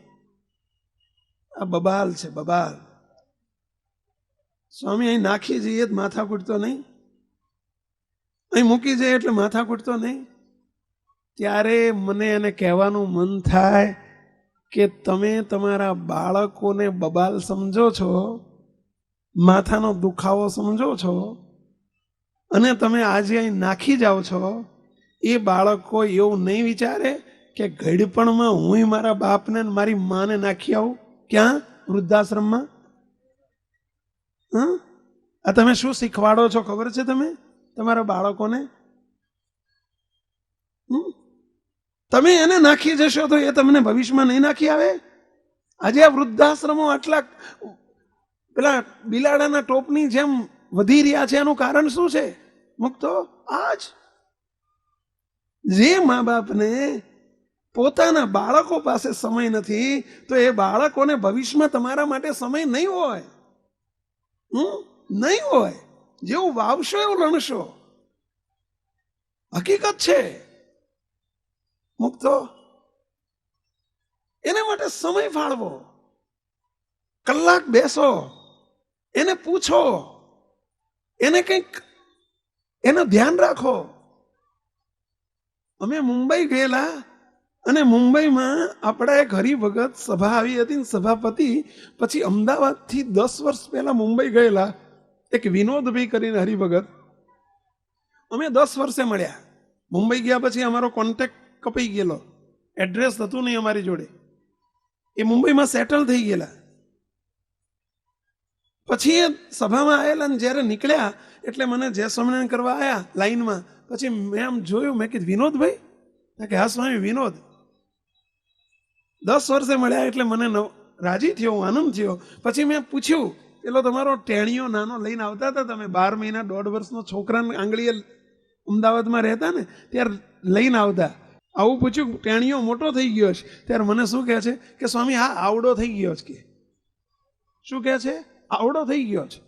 આ બબાલ છે, બબાલ. સ્વામી અહીં નાખી જઈએ જ માથા કૂટતો નહીં, અહીં મૂકી જઈએ એટલે માથા કૂટતો નહીં. ત્યારે મને એને કહેવાનું મન થાય કે તમે તમારા બાળકોને બબાલ સમજો છો, માથાનો દુખાવો સમજો છો, અને તમે આજે અહીં નાખી જાઓ છો. એ બાળકો એવું નહીં વિચારે કે ઘડપણમાં હું મારા બાપને મારી માને નાખી આવું. ક્યાં? વૃદ્ધાશ્રમમાં. આ તમે શું શીખવાડો છો ખબર છે તમે તમારા બાળકોને? તમે એને નાખી જશો તો એ તમને ભવિષ્યમાં નહીં નાખી આવે. આજે આ વૃદ્ધાશ્રમો આટલા પેલા બિલાડાના ટોપની જેમ વધી રહ્યા છે, એનું કારણ શું છે? મુક્તો આજ જે મા બાપને પોતાના બાળકો પાસે સમય નથી, તો એ બાળકોને ભવિષ્યમાં તમારા માટે સમય નહીં હોય. નહીં હોય. જેવું વાવશો એવું લણશો. હકીકત છે. મુક્તો એને માટે સમય ફાળવો, કલાક બેસો, એને પૂછો, એને કંઈક એનું ધ્યાન રાખો. અમે મુંબઈ ગયેલા અને મુંબઈમાં આપણા એક હરિભગત સભા આવી હતી, સભાપતિ. પછી અમદાવાદથી 10 વર્ષ પહેલા મુંબઈ ગયેલા એક વિનોદભાઈ કરીને હરિભગત. અમે 10 વર્ષે મળ્યા. મુંબઈ ગયા પછી અમારો કોન્ટેક્ટ કપાઈ ગયેલો, એડ્રેસ હતું નહીં અમારી જોડે. એ મુંબઈમાં સેટલ થઈ ગયેલા. પછી એ સભામાં આવેલા ને જ્યારે નીકળ્યા એટલે મને જય સ્વામિનારાયણ કરવા આવ્યા લાઈનમાં. પછી મેં આમ જોયું, મેં કીધું વિનોદભાઈ? કે હા સ્વામી વિનોદ. 10 વર્ષે મળ્યા એટલે મને રાજી થયો, આનંદ થયો. પછી મેં પૂછ્યું, પેલો તમારો ટેણીયો નાનો લઈને આવતા હતા તમે, 12 મહિના 1.5 વર્ષનો છોકરાને આંગળીએ અમદાવાદમાં રહેતા ને ત્યારે લઈને આવતા. આવું પૂછ્યું, ટેણીયો મોટો થઈ ગયો છે? ત્યારે મને શું કહે છે કે સ્વામી હા આવડો થઈ ગયો છે. કે શું કહે છે? આવડો થઈ ગયો છે.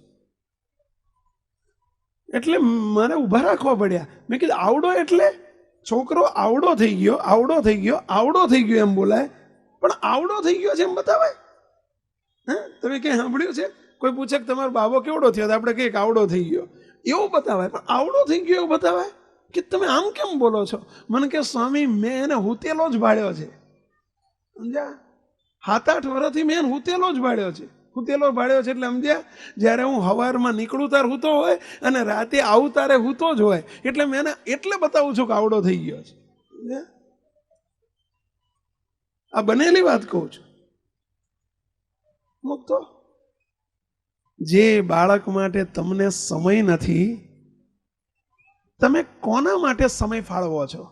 એટલે મારે ઊભા રાખવા પડ્યા. મેં કીધું આવડો એટલે? છોકરો આવડો થઈ ગયો, આવડો થઈ ગયો, આવડો થઈ ગયો એમ બોલાય, પણ આવડો થઈ ગયો છે એમ બતાવાય? હા, તમે ક્યાંય સાંભળ્યું છે? કોઈ પૂછે કે તમારો બાબો કેવડો થયો તો આપણે કહીએ કે આવડો થઈ ગયો, એવું બતાવાય. પણ આવડો થઈ ગયો એવું બતાવાય કે તમે આમ કેમ બોલો છો? મને કે સ્વામી મેં એને હુતેલો જ ભાળ્યો છે. સમજ્યા? 7-8 વર્ષથી મેં એને હુતેલો જ ભાળ્યો છે. હુતેલો ભાળ્યો છે એટલે સમજ્યા? જ્યારે હું સવારમાં નીકળું તાર હૂતો હોય અને રાતે આવું તારે હૂતો જ હોય. એટલે મેં એને એટલે બતાવું છું કે આવડો થઈ ગયો છે. આ બનેલી વાત કહું છું. મુક્તો જે બાળક માટે તમને સમય નથી, તમે કોના માટે સમય ફાળવો છો?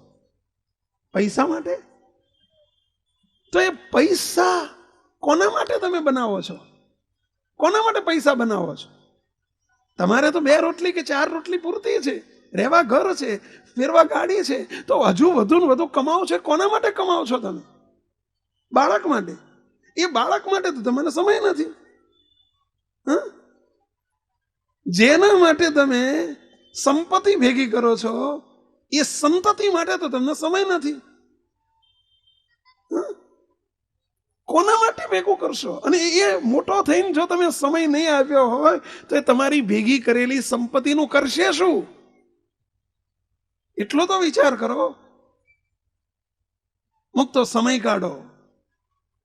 પૈસા માટે? તો એ પૈસા કોના માટે તમે બનાવો છો? કોના માટે પૈસા બનાવો છો? તમારે તો 2 રોટલી કે 4 રોટલી પૂરતી છે, રહેવા ઘર છે, ફેરવા ગાડી છે, તો હજુ વધુ ને વધુ કમાવો છે. કોના માટે કમાવો છો તમે? બાળક માટે. એ બાળક માટે તો તમને સમય નથી. જેના માટે તમે સંપત્તિ ભેગી કરો છો એ સંતતિ માટે તો તમને સમય નથી. કોના માટે ભેગું કરશો? અને એ મોટો થઈને જો તમે સમય નહીં આપ્યો હોય તો એ તમારી ભેગી કરેલી સંપત્તિનું કરશે શું? એટલો તો વિચાર કરો. મુક્તો સમય કાઢો,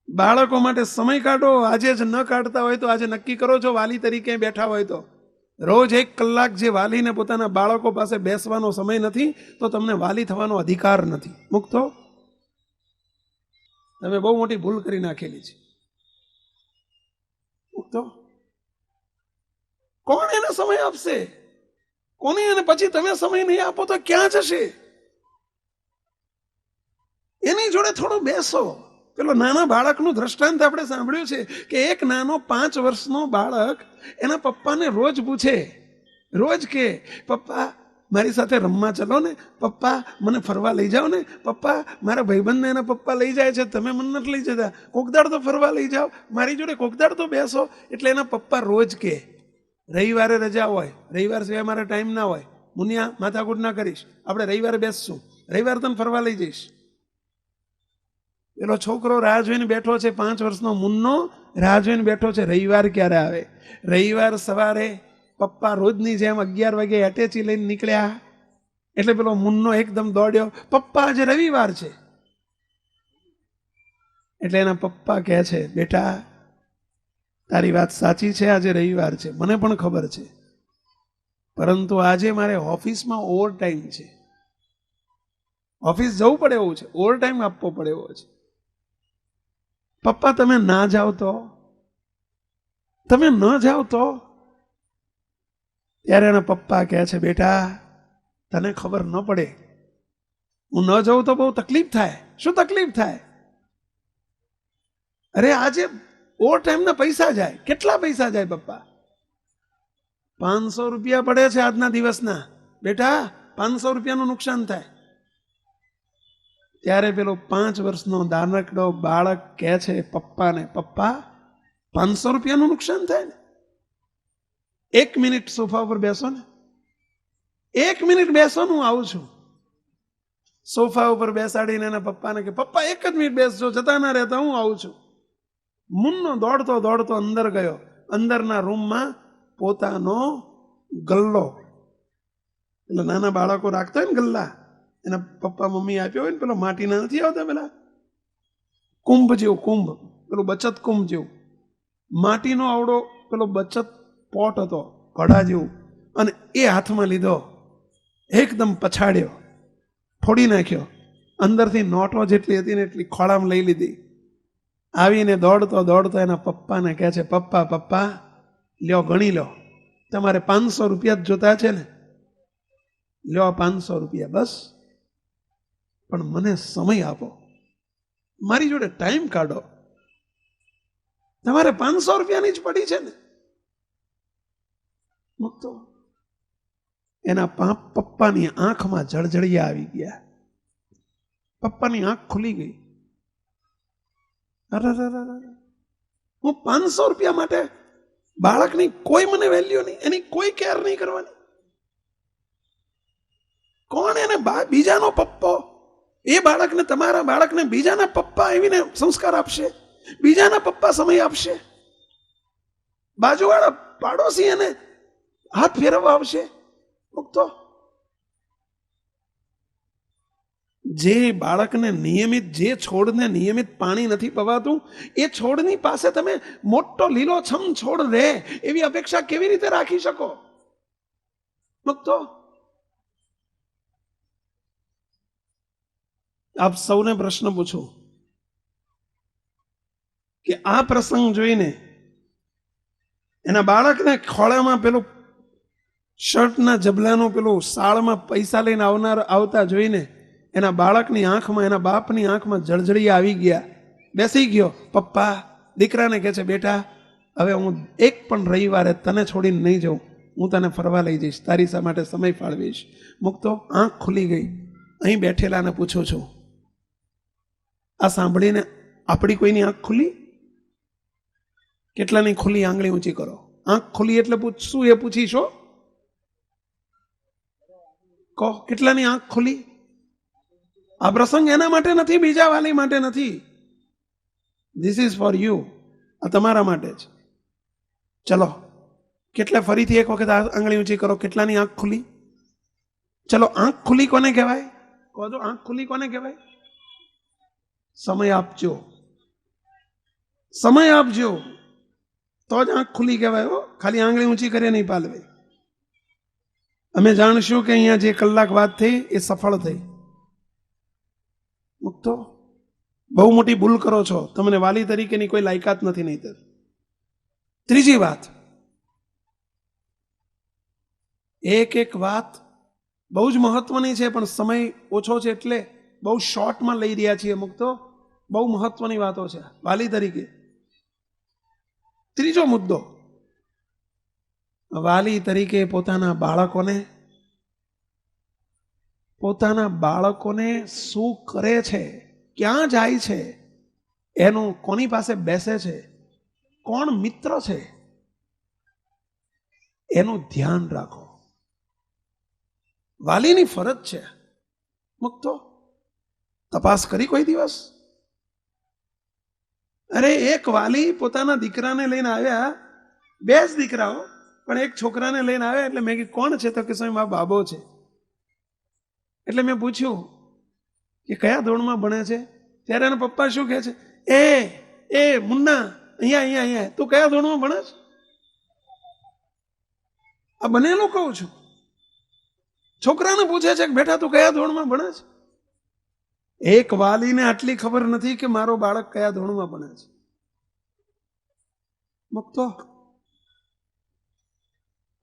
બાળકો માટે સમય કાઢો. આજે જ ન કાઢતા હોય તો આજે નક્કી કરો છો, વાલી તરીકે બેઠા હોય તો રોજ 1 કલાક જે વાલીને પોતાના બાળકો પાસે બેસવાનો સમય નથી તો તમને વાલી થવાનો અધિકાર નથી. મુક્તો તમે બહુ મોટી ભૂલ કરી નાખેલી છે. મુક્તો કોણ એને સમય આપશે? કોની? અને પછી તમે સમય નહીં આપો તો ક્યાં જશે? એની જોડે થોડું બેસો. પેલો નાના બાળકનું દ્રષ્ટાંત આપણે સાંભળ્યું છે કે એક નાનો 5 વર્ષનો બાળક એના પપ્પાને રોજ પૂછે, રોજ કે પપ્પા મારી સાથે રમવા ચલો ને, પપ્પા મને ફરવા લઈ જાઓ ને, પપ્પા મારા ભાઈબંધને એના પપ્પા લઈ જાય છે, તમે મને નથી લઈ જતા, કોકદાડ તો ફરવા લઈ જાઓ, મારી જોડે કોકદાડ તો બેસો. એટલે એના પપ્પા રોજ કે રવિવારે રજા હોય, રવિવાર સિવાય મારે ટાઈમ ના હોય, મુનિયા માથાકૂટ ના કરીશ, આપણે રવિવારે બેસશું, રવિવાર તને ફરવા લઈ જઈશ. પેલો છોકરો રાહ જોઈને બેઠો છે, 5 વર્ષનો મુન્નો રાહ જોઈને બેઠો છે, રવિવાર ક્યારે આવે. રવિવાર સવારે પપ્પા રોજની જેમ 11 વાગે એટેચી લઈને નીકળ્યા એટલે પેલો મુન્નો એકદમ દોડ્યો, પપ્પા આજે રવિવાર છે. એટલે એના પપ્પા કહે છે, બેટા તારી વાત સાચી છે, આજે રવિવાર છે, મને પણ ખબર છે, પરંતુ આજે મારે ઓફિસમાં ઓવર ટાઈમ છે, ઓફિસ જવું પડે એવું છે, ઓવર ટાઈમ આપવો પડે એવો છે. પપ્પા તમે ના જાઓ તો, તમે ન જાઓ તો. ત્યારે એના પપ્પા કહે છે, બેટા તને ખબર ન પડે, હું ન જાઉં તો બહુ તકલીફ થાય. શું તકલીફ થાય? અરે આજે ઓવર ટાઈમ ના પૈસા જાય. કેટલા પૈસા જાય પપ્પા? 500 રૂપિયા પડે છે આજના દિવસના. બેટા 500 રૂપિયાનું નુકસાન થાય. ત્યારે પેલો 5 વર્ષનો નાનકડો બાળક કહે છે પપ્પાને, પપ્પા 500 રૂપિયાનું નુકસાન થાય ને, 1 મિનિટ સોફા ઉપર બેસો ને, 1 મિનિટ બેસો ને, હું આવું છું. સોફા ઉપર બેસાડીને એના પપ્પાને કે, પપ્પા 1 જ મિનિટ બેસજો, જતા ના રહેતા, હું આવું છું. મુન્નો દોડતો દોડતો અંદર ગયો. અંદરના રૂમમાં પોતાનો ગલ્લો, એટલે નાના બાળકો રાખતા હોય ને ગલ્લા, એના પપ્પા મમ્મી આપ્યો હોય ને, પેલો માટીના નથી આવતા પેલા કુંભ જેવું, કુંભ, પેલું બચત કુંભ જેવું, માટીનો આવડો પેલો બચત પોટ હતો, ઘડા જેવું, અને એ હાથમાં લીધો, એકદમ પછાડ્યો, ફોડી નાખ્યો, અંદરથી નોટો જેટલી હતી ને એટલી ખોળામાં લઈ લીધી. આવીને દોડતો દોડતો એના પપ્પાને કહે છે, પપ્પા પપ્પા લ્યો ગણી લો, તમારે 500 રૂપિયા જ જોતા છે ને, લ્યો 500 રૂપિયા બસ, પણ મને સમય આપો, મારી જોડે ટાઈમ કાઢો. તમારે 500 રૂપિયાની જ પડી છે ને. મૂકતો એના પપ્પાની આંખમાં જળજળિયા આવી ગયા. પપ્પાની આંખ ખુલી ગઈ. હું 500 રૂપિયા માટે બાળકની કોઈ મને વેલ્યુ નહીં, એની કોઈ કેર નહીં કરવાની. કોણ એને બીજાનો પપ્પો? એ બાળકને, તમારા બાળકને બીજાના પપ્પા એવીને સંસ્કાર આપશે, બીજાના પપ્પા સમય આપશે, બાજુવાળા પાડોશી એને હાથ ફેરવવા આવશે. મૂકતો જે બાળકને નિયમિત, જે છોડને નિયમિત પાણી નથી પવાતું, એ છોડની પાસે તમે મોટો લીલોછમ છોડ રહે એવી અપેક્ષા કેવી રીતે રાખી શકો? મૂકતો આપ સૌને પ્રશ્ન પૂછું કે આ પ્રસંગ જોઈને એના બાળકને ખોળામાં પેલું શર્ટના જબલાનું પેલું સાળમાં પૈસા લઈને આવતા જોઈને એના બાળકની આંખમાં, એના બાપની આંખમાં જળજળિયા આવી ગયા. બેસી ગયો. પપ્પા દીકરાને કહે છે, બેટા હવે હું એક પણ રવિવારે તને છોડીને નહીં જાઉં, હું તને ફરવા લઈ જઈશ, તારી માટે સમય ફાળવીશ. મૂકતો આંખ ખુલી ગઈ. અહીં બેઠેલાને પૂછું છું, આ સાંભળીને આપણી કોઈની આંખ ખુલી? કેટલાની ખુલી? આંગળી ઊંચી કરો. આંખ ખુલી એટલે શું એ પૂછીશો? કહો, કેટલાની આંખ ખુલી? આ પ્રસંગ એના માટે નથી, બીજા વાલી માટે નથી. This is for you. આ તમારા માટે જ. ચલો, કેટલા, ફરીથી એક વખત આંગળી ઊંચી કરો. કેટલાની આંખ ખુલી? ચલો, આંખ ખુલી કોને કહેવાય? કહો તો, આંખ ખુલી કોને કહેવાય? સમય આપજો, સમય આપજો તો જ આંખ ખુલી કહેવાય. હો, ખાલી આંગળી ઊંચી કરે નહીં પાલવે. અમે જાણશું કે અહીંયા જે કલાક વાત થઈ એ સફળ થઈ. મૂકતો બહુ મોટી ભૂલ કરો છો. તમને વાલી તરીકેની કોઈ લાયકાત નથી. નહીતર ત્રીજી વાત, એક વાત બહુ જ મહત્વની છે, પણ સમય ઓછો છે એટલે બહુ શોર્ટમાં લઈ રહ્યા છીએ. મૂકતો બહુ મહત્વની વાતો છે વાલી તરીકે. ત્રીજો મુદ્દો, વાલી તરીકે પોતાના બાળકોને શું કરે છે, ક્યાં જાય છે, એનું કોની પાસે બેસે છે, કોણ મિત્ર છે, એનું ધ્યાન રાખો. વાલીની ફરજ છે. મૂકતો તપાસ કરી કોઈ દિવસ? અરે એક વાલી પોતાના દીકરાને લઈને આવ્યા, બે જ દીકરાઓ, પણ એક છોકરાને લઈને આવ્યા. એટલે મેં કીધું કોણ છે? તો કે સ્વામી મારો બાબો છે. એટલે મેં પૂછ્યું કે કયા ધોરણમાં ભણે છે? ત્યારે એના પપ્પા શું કહે છે, એ મુન્ના અહીંયા અહીંયા અહીંયા તું કયા ધોરણમાં ભણે છે? આ બનેલું કહું છું. છોકરાને પૂછે છે કે બેટા તું કયા ધોરણમાં ભણે છે? એક વાલીને આટલી ખબર નથી કે મારો બાળક કયા ધોરણમાં ભણે છે. મૂકતો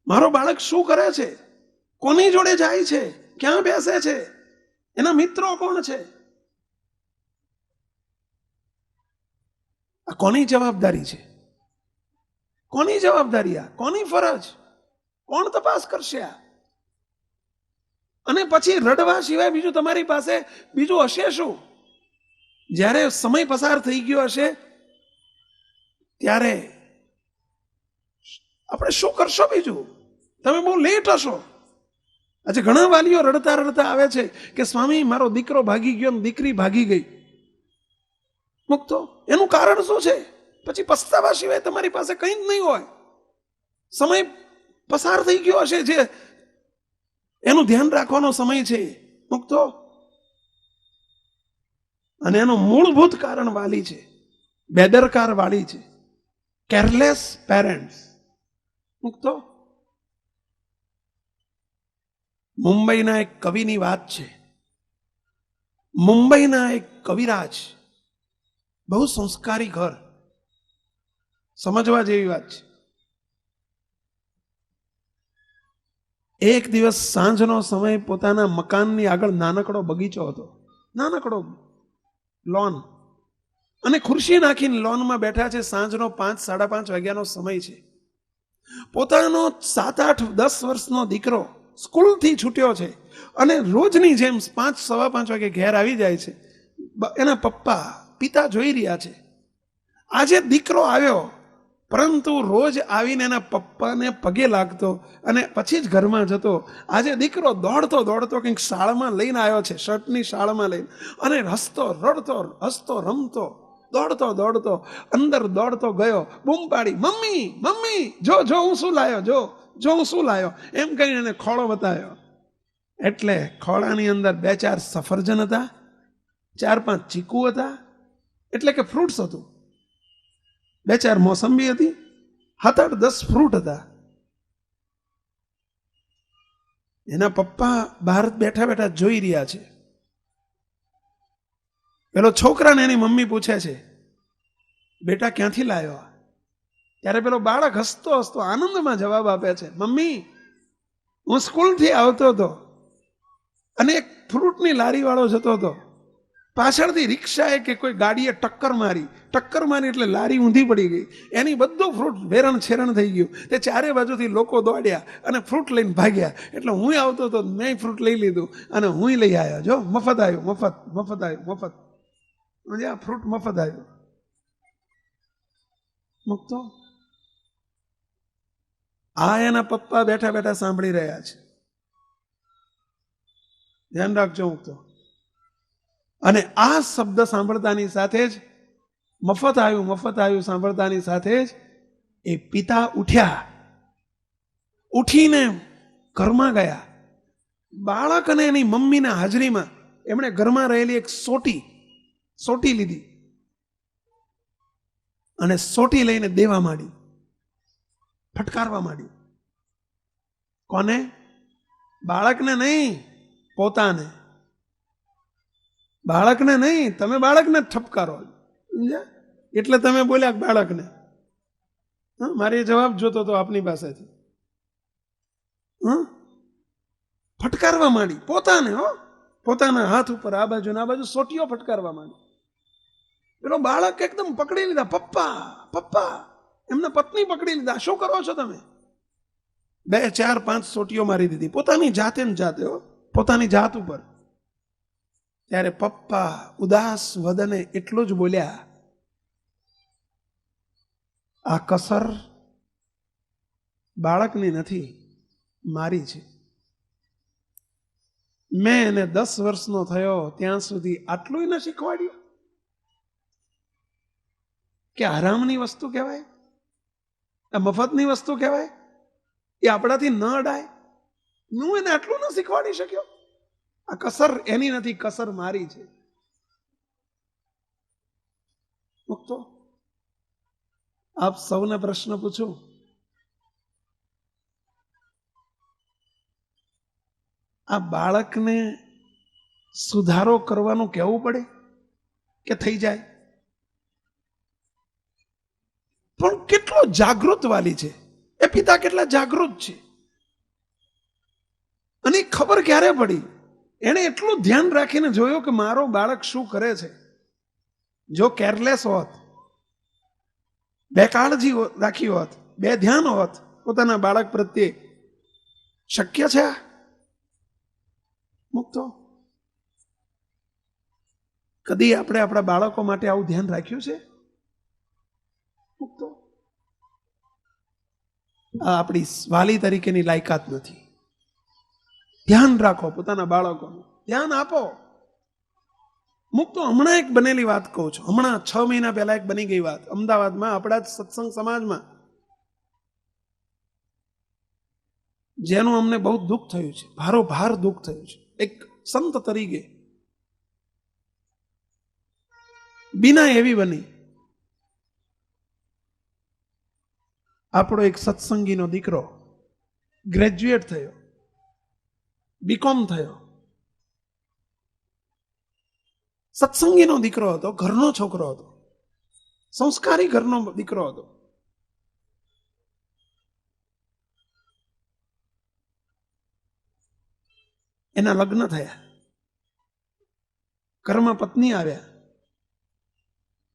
મારો બાળક શું કરે છે, કોની જોડે જાય છે, ક્યાં બેસે છે, એના મિત્રો કોણ છે? આ કોની જવાબદારી છે? કોની જવાબદારી? આ કોની ફરજ? કોણ તપાસ કરશે આ? અને પછી રડવા સિવાય બીજું તમારી પાસે બીજું હશે શું? જ્યારે સમય પસાર થઈ ગયો હશે ત્યારે આપણે શું કરશો બીજું? તમે બહુ લેટ હશો. આજે ઘણા વાલીઓ રડતા રડતા આવે છે કે સ્વામી મારો દીકરો ભાગી ગયો ને દીકરી ભાગી ગઈ. મૂકતો એનું કારણ શું છે? પછી પસ્તાવા સિવાય તમારી પાસે કંઈ જ નહીં હોય. સમય પસાર થઈ ગયો હશે, જે એનું ધ્યાન રાખવાનો સમય છે. મૂકતો અને એનું મૂળભૂત કારણ વાલી છે, બેદરકાર વાલી છે, કેરલેસ પેરેન્ટ્સ. મૂકતો મુંબઈના એક કવિની વાત છે. મુંબઈના એક કવિરાજ, બહુ સંસ્કારી ઘર, સમજવા જેવી વાત છે. એક દિવસ સાંજનો સમય, પોતાના મકાનની આગળ નાનકડો બગીચો હતો, નાનકડો લોન, અને ખુરશી નાખીને લોનમાં બેઠા છે. સાંજનો 5-5:30 વાગ્યાનો સમય છે. પોતાનો 7-8-10 વર્ષનો દીકરો સ્કૂલથી છૂટ્યો છે અને રોજની જેમ 5-5:15 વાગે ઘેર આવી જાય છે. એના પિતા જોઈ રહ્યા છે. આજે દીકરો આવ્યો, પરંતુ રોજ આવીને એના પપ્પાને પગે લાગતો અને પછી જ ઘરમાં જતો. આજે દીકરો દોડતો દોડતો કંઈક શાળામાં લઈને આવ્યો છે, શર્ટની શાળામાં લઈને, અને હસતો રડતો હસતો રમતો દોડતો દોડતો અંદર દોડતો ગયો. બૂમ પાડી, મમ્મી મમ્મી જો જો હું શું લાયો, જો જો હું શું લાયો, એમ કહીને એને ખોળો બતાવ્યો. એટલે ખોળાની અંદર 2-4 સફરજન હતા, 4-5 ચીકુ હતા, એટલે કે ફ્રૂટ્સ હતું, 2-4 મોસંબી હતી, 7-8-10 ફ્રૂટ હતા. એના પપ્પા બહાર બેઠા બેઠા જોઈ રહ્યા છે. પેલો છોકરાને એની મમ્મી પૂછે છે, બેટા ક્યાંથી લાયો? ત્યારે પેલો બાળક હસતો હસતો આનંદમાં જવાબ આપે છે, મમ્મી હું સ્કૂલથી આવતો હતો અને એક ફ્રૂટની લારી વાળો જતો હતો, પાછળથી રિક્ષાએ કે કોઈ ગાડીએ ટક્કર મારી એટલે લારી ઊંધી પડી ગઈ, એની બધું ફ્રૂટ વેરણ છેરણ થઈ ગયું. તે ચારે બાજુથી લોકો દોડ્યા અને ફ્રૂટ લઈને ભાગ્યા. એટલે હું આવતો હતો, મેં ફ્રૂટ લઈ લીધું અને હું લઈ આવ્યો. જો મફત આવ્યું, મફત આવ્યું, મફત. આ ફ્રૂટ મફત આવ્યું. મૂકતો આ એના પપ્પા બેઠા બેઠા સાંભળી રહ્યા છે. ધ્યાન રાખજો. મૂકતો અને આ શબ્દ સાંભળતાની સાથે જ, મફત આવ્યું સાંભળતાની સાથે જ એ પિતા ઉઠ્યા. ઉઠીને ઘરમાં ગયા. બાળક અને એની મમ્મીના હાજરીમાં એમણે ઘરમાં રહેલી એક સોટી લીધી અને સોટી લઈને દેવા માંડી, ફટકારવા માંડી. કોને? બાળકને નહીં, પોતાને. બાળકને નહીં, તમે બાળકને ઠપકારો. સમજ્યા? એટલે તમે બોલ્યા બાળકને. મારે જવાબ જોતો હતો આપની પાસેથી. ફટકારવા માંડી પોતાને, પોતાના હાથ ઉપર આ બાજુ ને આ બાજુ સોટીઓ ફટકારવા માંડી. પેલો બાળક એકદમ પકડી લીધા, પપ્પા. એમના પત્ની પકડી લીધા, શું કરો છો તમે? 2-4-5 સોટીઓ મારી દીધી પોતાની જાતે, પોતાની જાત ઉપર. ત્યારે પપ્પા ઉદાસ વદને એટલું જ બોલ્યા, આ કસર બાળકની નથી, મારી છે. મેં એને 10 વર્ષનો થયો ત્યાં સુધી આટલું ન શીખવાડ્યું કે હરામની વસ્તુ કહેવાય, આ મફતની વસ્તુ કહેવાય, એ આપણાથી ન અડાય. હું એને આટલું ન શીખવાડી શક્યો. આ કસર એની નથી, કસર મારી છે. મુક્તો, આપ સૌને પ્રશ્ન પૂછું, આ બાળકને સુધારો કરવાનું કહેવું પડે કે થઈ જાય? પણ કેટલો જાગૃત વાલી છે, એ પિતા કેટલા જાગૃત છે. અને ખબર ક્યારે પડી? એને એટલું ધ્યાન રાખીને જોયું કે મારો બાળક શું કરે છે. જો કેરલેસ હોત, બેકાળજી રાખી હોત, બે ધ્યાન હોત પોતાના બાળક પ્રત્યે, શક્ય છે આ? મુક્તો, કદી આપણે આપણા બાળકો માટે આવું ધ્યાન રાખ્યું છે? મુક્તો, આ આપણી વાલી તરીકેની લાયકાત નથી. ધ્યાન રાખો પોતાના બાળકોનું, ધ્યાન આપો. મુક્તો, હમણાં એક બનેલી વાત કહું છું. હમણાં 6 મહિના પહેલા એક બની ગઈ વાત અમદાવાદમાં, આપણા જ સત્સંગ સમાજમાં, જેનું અમને બહુ દુઃખ થયું છે, ભારોભાર દુઃખ થયું છે. એક સંત તરીકે બીના એવી બની, આપણો એક સત્સંગીનો દીકરો ગ્રેજ્યુએટ થયો, બીકોમ થયો, સત્સંગીનો દીકરો હતો, ઘરનો છોકરો હતો, સંસ્કારી ઘરનો દીકરો હતો. એના લગ્ન થયા, ઘરમાં પત્ની આવ્યા,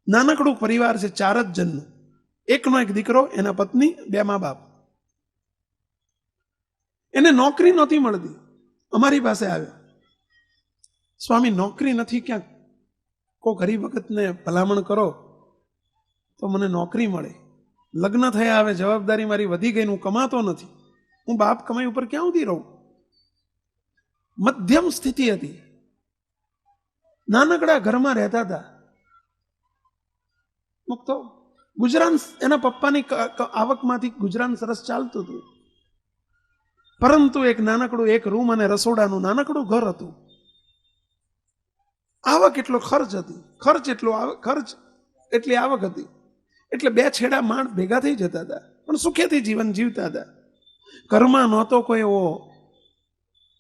નાનકડું પરિવાર છે, 4 જ જણનું, એકનો એક દીકરો, એના પત્ની, 2 મા બાપ. એને નોકરી નહોતી મળતી, અમારી પાસે આવ્યો, સ્વામી નોકરી નથી, ક્યાંક કોઈ ગરીબ વખતને ભલામણ કરો તો મને નોકરી મળે. લગ્ન થયા, હવે જવાબદારી મારી વધી ગઈ, હું કમાતો નથી, હું બાપ કમાઈ ઉપર ક્યાં સુધી રહું? મધ્યમ સ્થિતિ હતી, નાનકડા ઘરમાં રહેતા હતા. મુક્તો, ગુજરાન એના પપ્પાની આવકમાંથી ગુજરાન સરસ ચાલતું હતું, પરંતુ એક નાનકડું, એક રૂમ અને રસોડાનું નાનકડું ઘર હતું. આવક એટલો ખર્ચ હતી, ખર્ચ એટલી આવક હતી, એટલે 2 છેડા માણ ભેગા થઈ જતા હતા, પણ સુખેથી જીવન જીવતા હતા. ઘરમાં નહોતો કોઈ એવો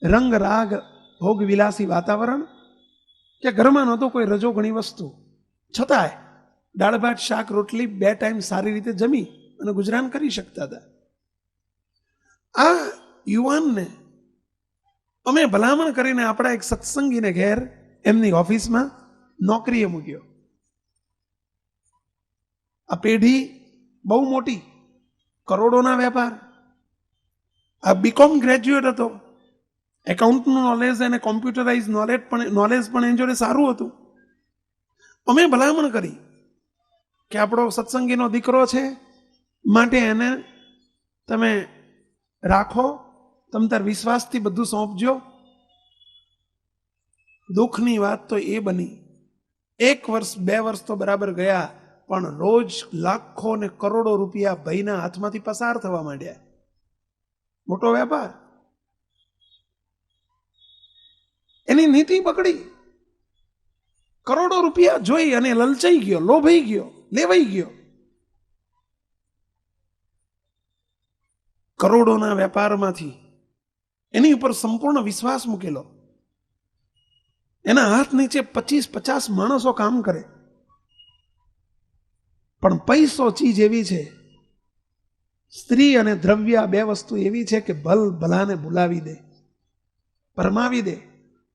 રંગ રાગ ભોગ વિલાસી વાતાવરણ, કે ઘરમાં નહોતો કોઈ રજો ઘણી વસ્તુ, છતાંય દાળ ભાત શાક રોટલી 2 ટાઈમ સારી રીતે જમી અને ગુજરાન કરી શકતા હતા. આ યુવાનને અમે ભલામણ કરીને આપણા એક સત્સંગીને ઘેર એમની ઓફિસમાં નોકરીએ મૂક્યો. આ પેઢી બહુ મોટી, કરોડોના વેપાર. આ બીકોમ ગ્રેજ્યુએટ હતો, એકાઉન્ટનું નોલેજ અને કોમ્પ્યુટરાઇઝ નોલેજ પણ એની જોડે સારું હતું. અમે ભલામણ કરી કે આપણો સત્સંગીનો દીકરો છે, માટે એને તમે રાખો, તમે તાર વિશ્વાસથી બધું સોંપજો. દુઃખની વાત તો એ બની, 1 વર્ષ 2 વર્ષ તો બરાબર ગયા, પણ રોજ લાખો ને કરોડો રૂપિયા ભાઈના હાથમાંથી પસાર થવા માંડ્યા. મોટો વેપાર. એની નીતિ બગડી. કરોડો રૂપિયા જોઈ અને લલચાઈ ગયો, લોભાઈ ગયો, લેવાઈ ગયો. કરોડોના વેપારમાંથી એની ઉપર સંપૂર્ણ વિશ્વાસ મૂકેલો. એના હાથ નીચે 25-50 માણસો કામ કરે, પણ પૈસો ચીજ એવી છે, સ્ત્રી અને દ્રવ્ય 2 વસ્તુ એવી છે કે ભલાને ભૂલાવી દે, પરમાવી દે.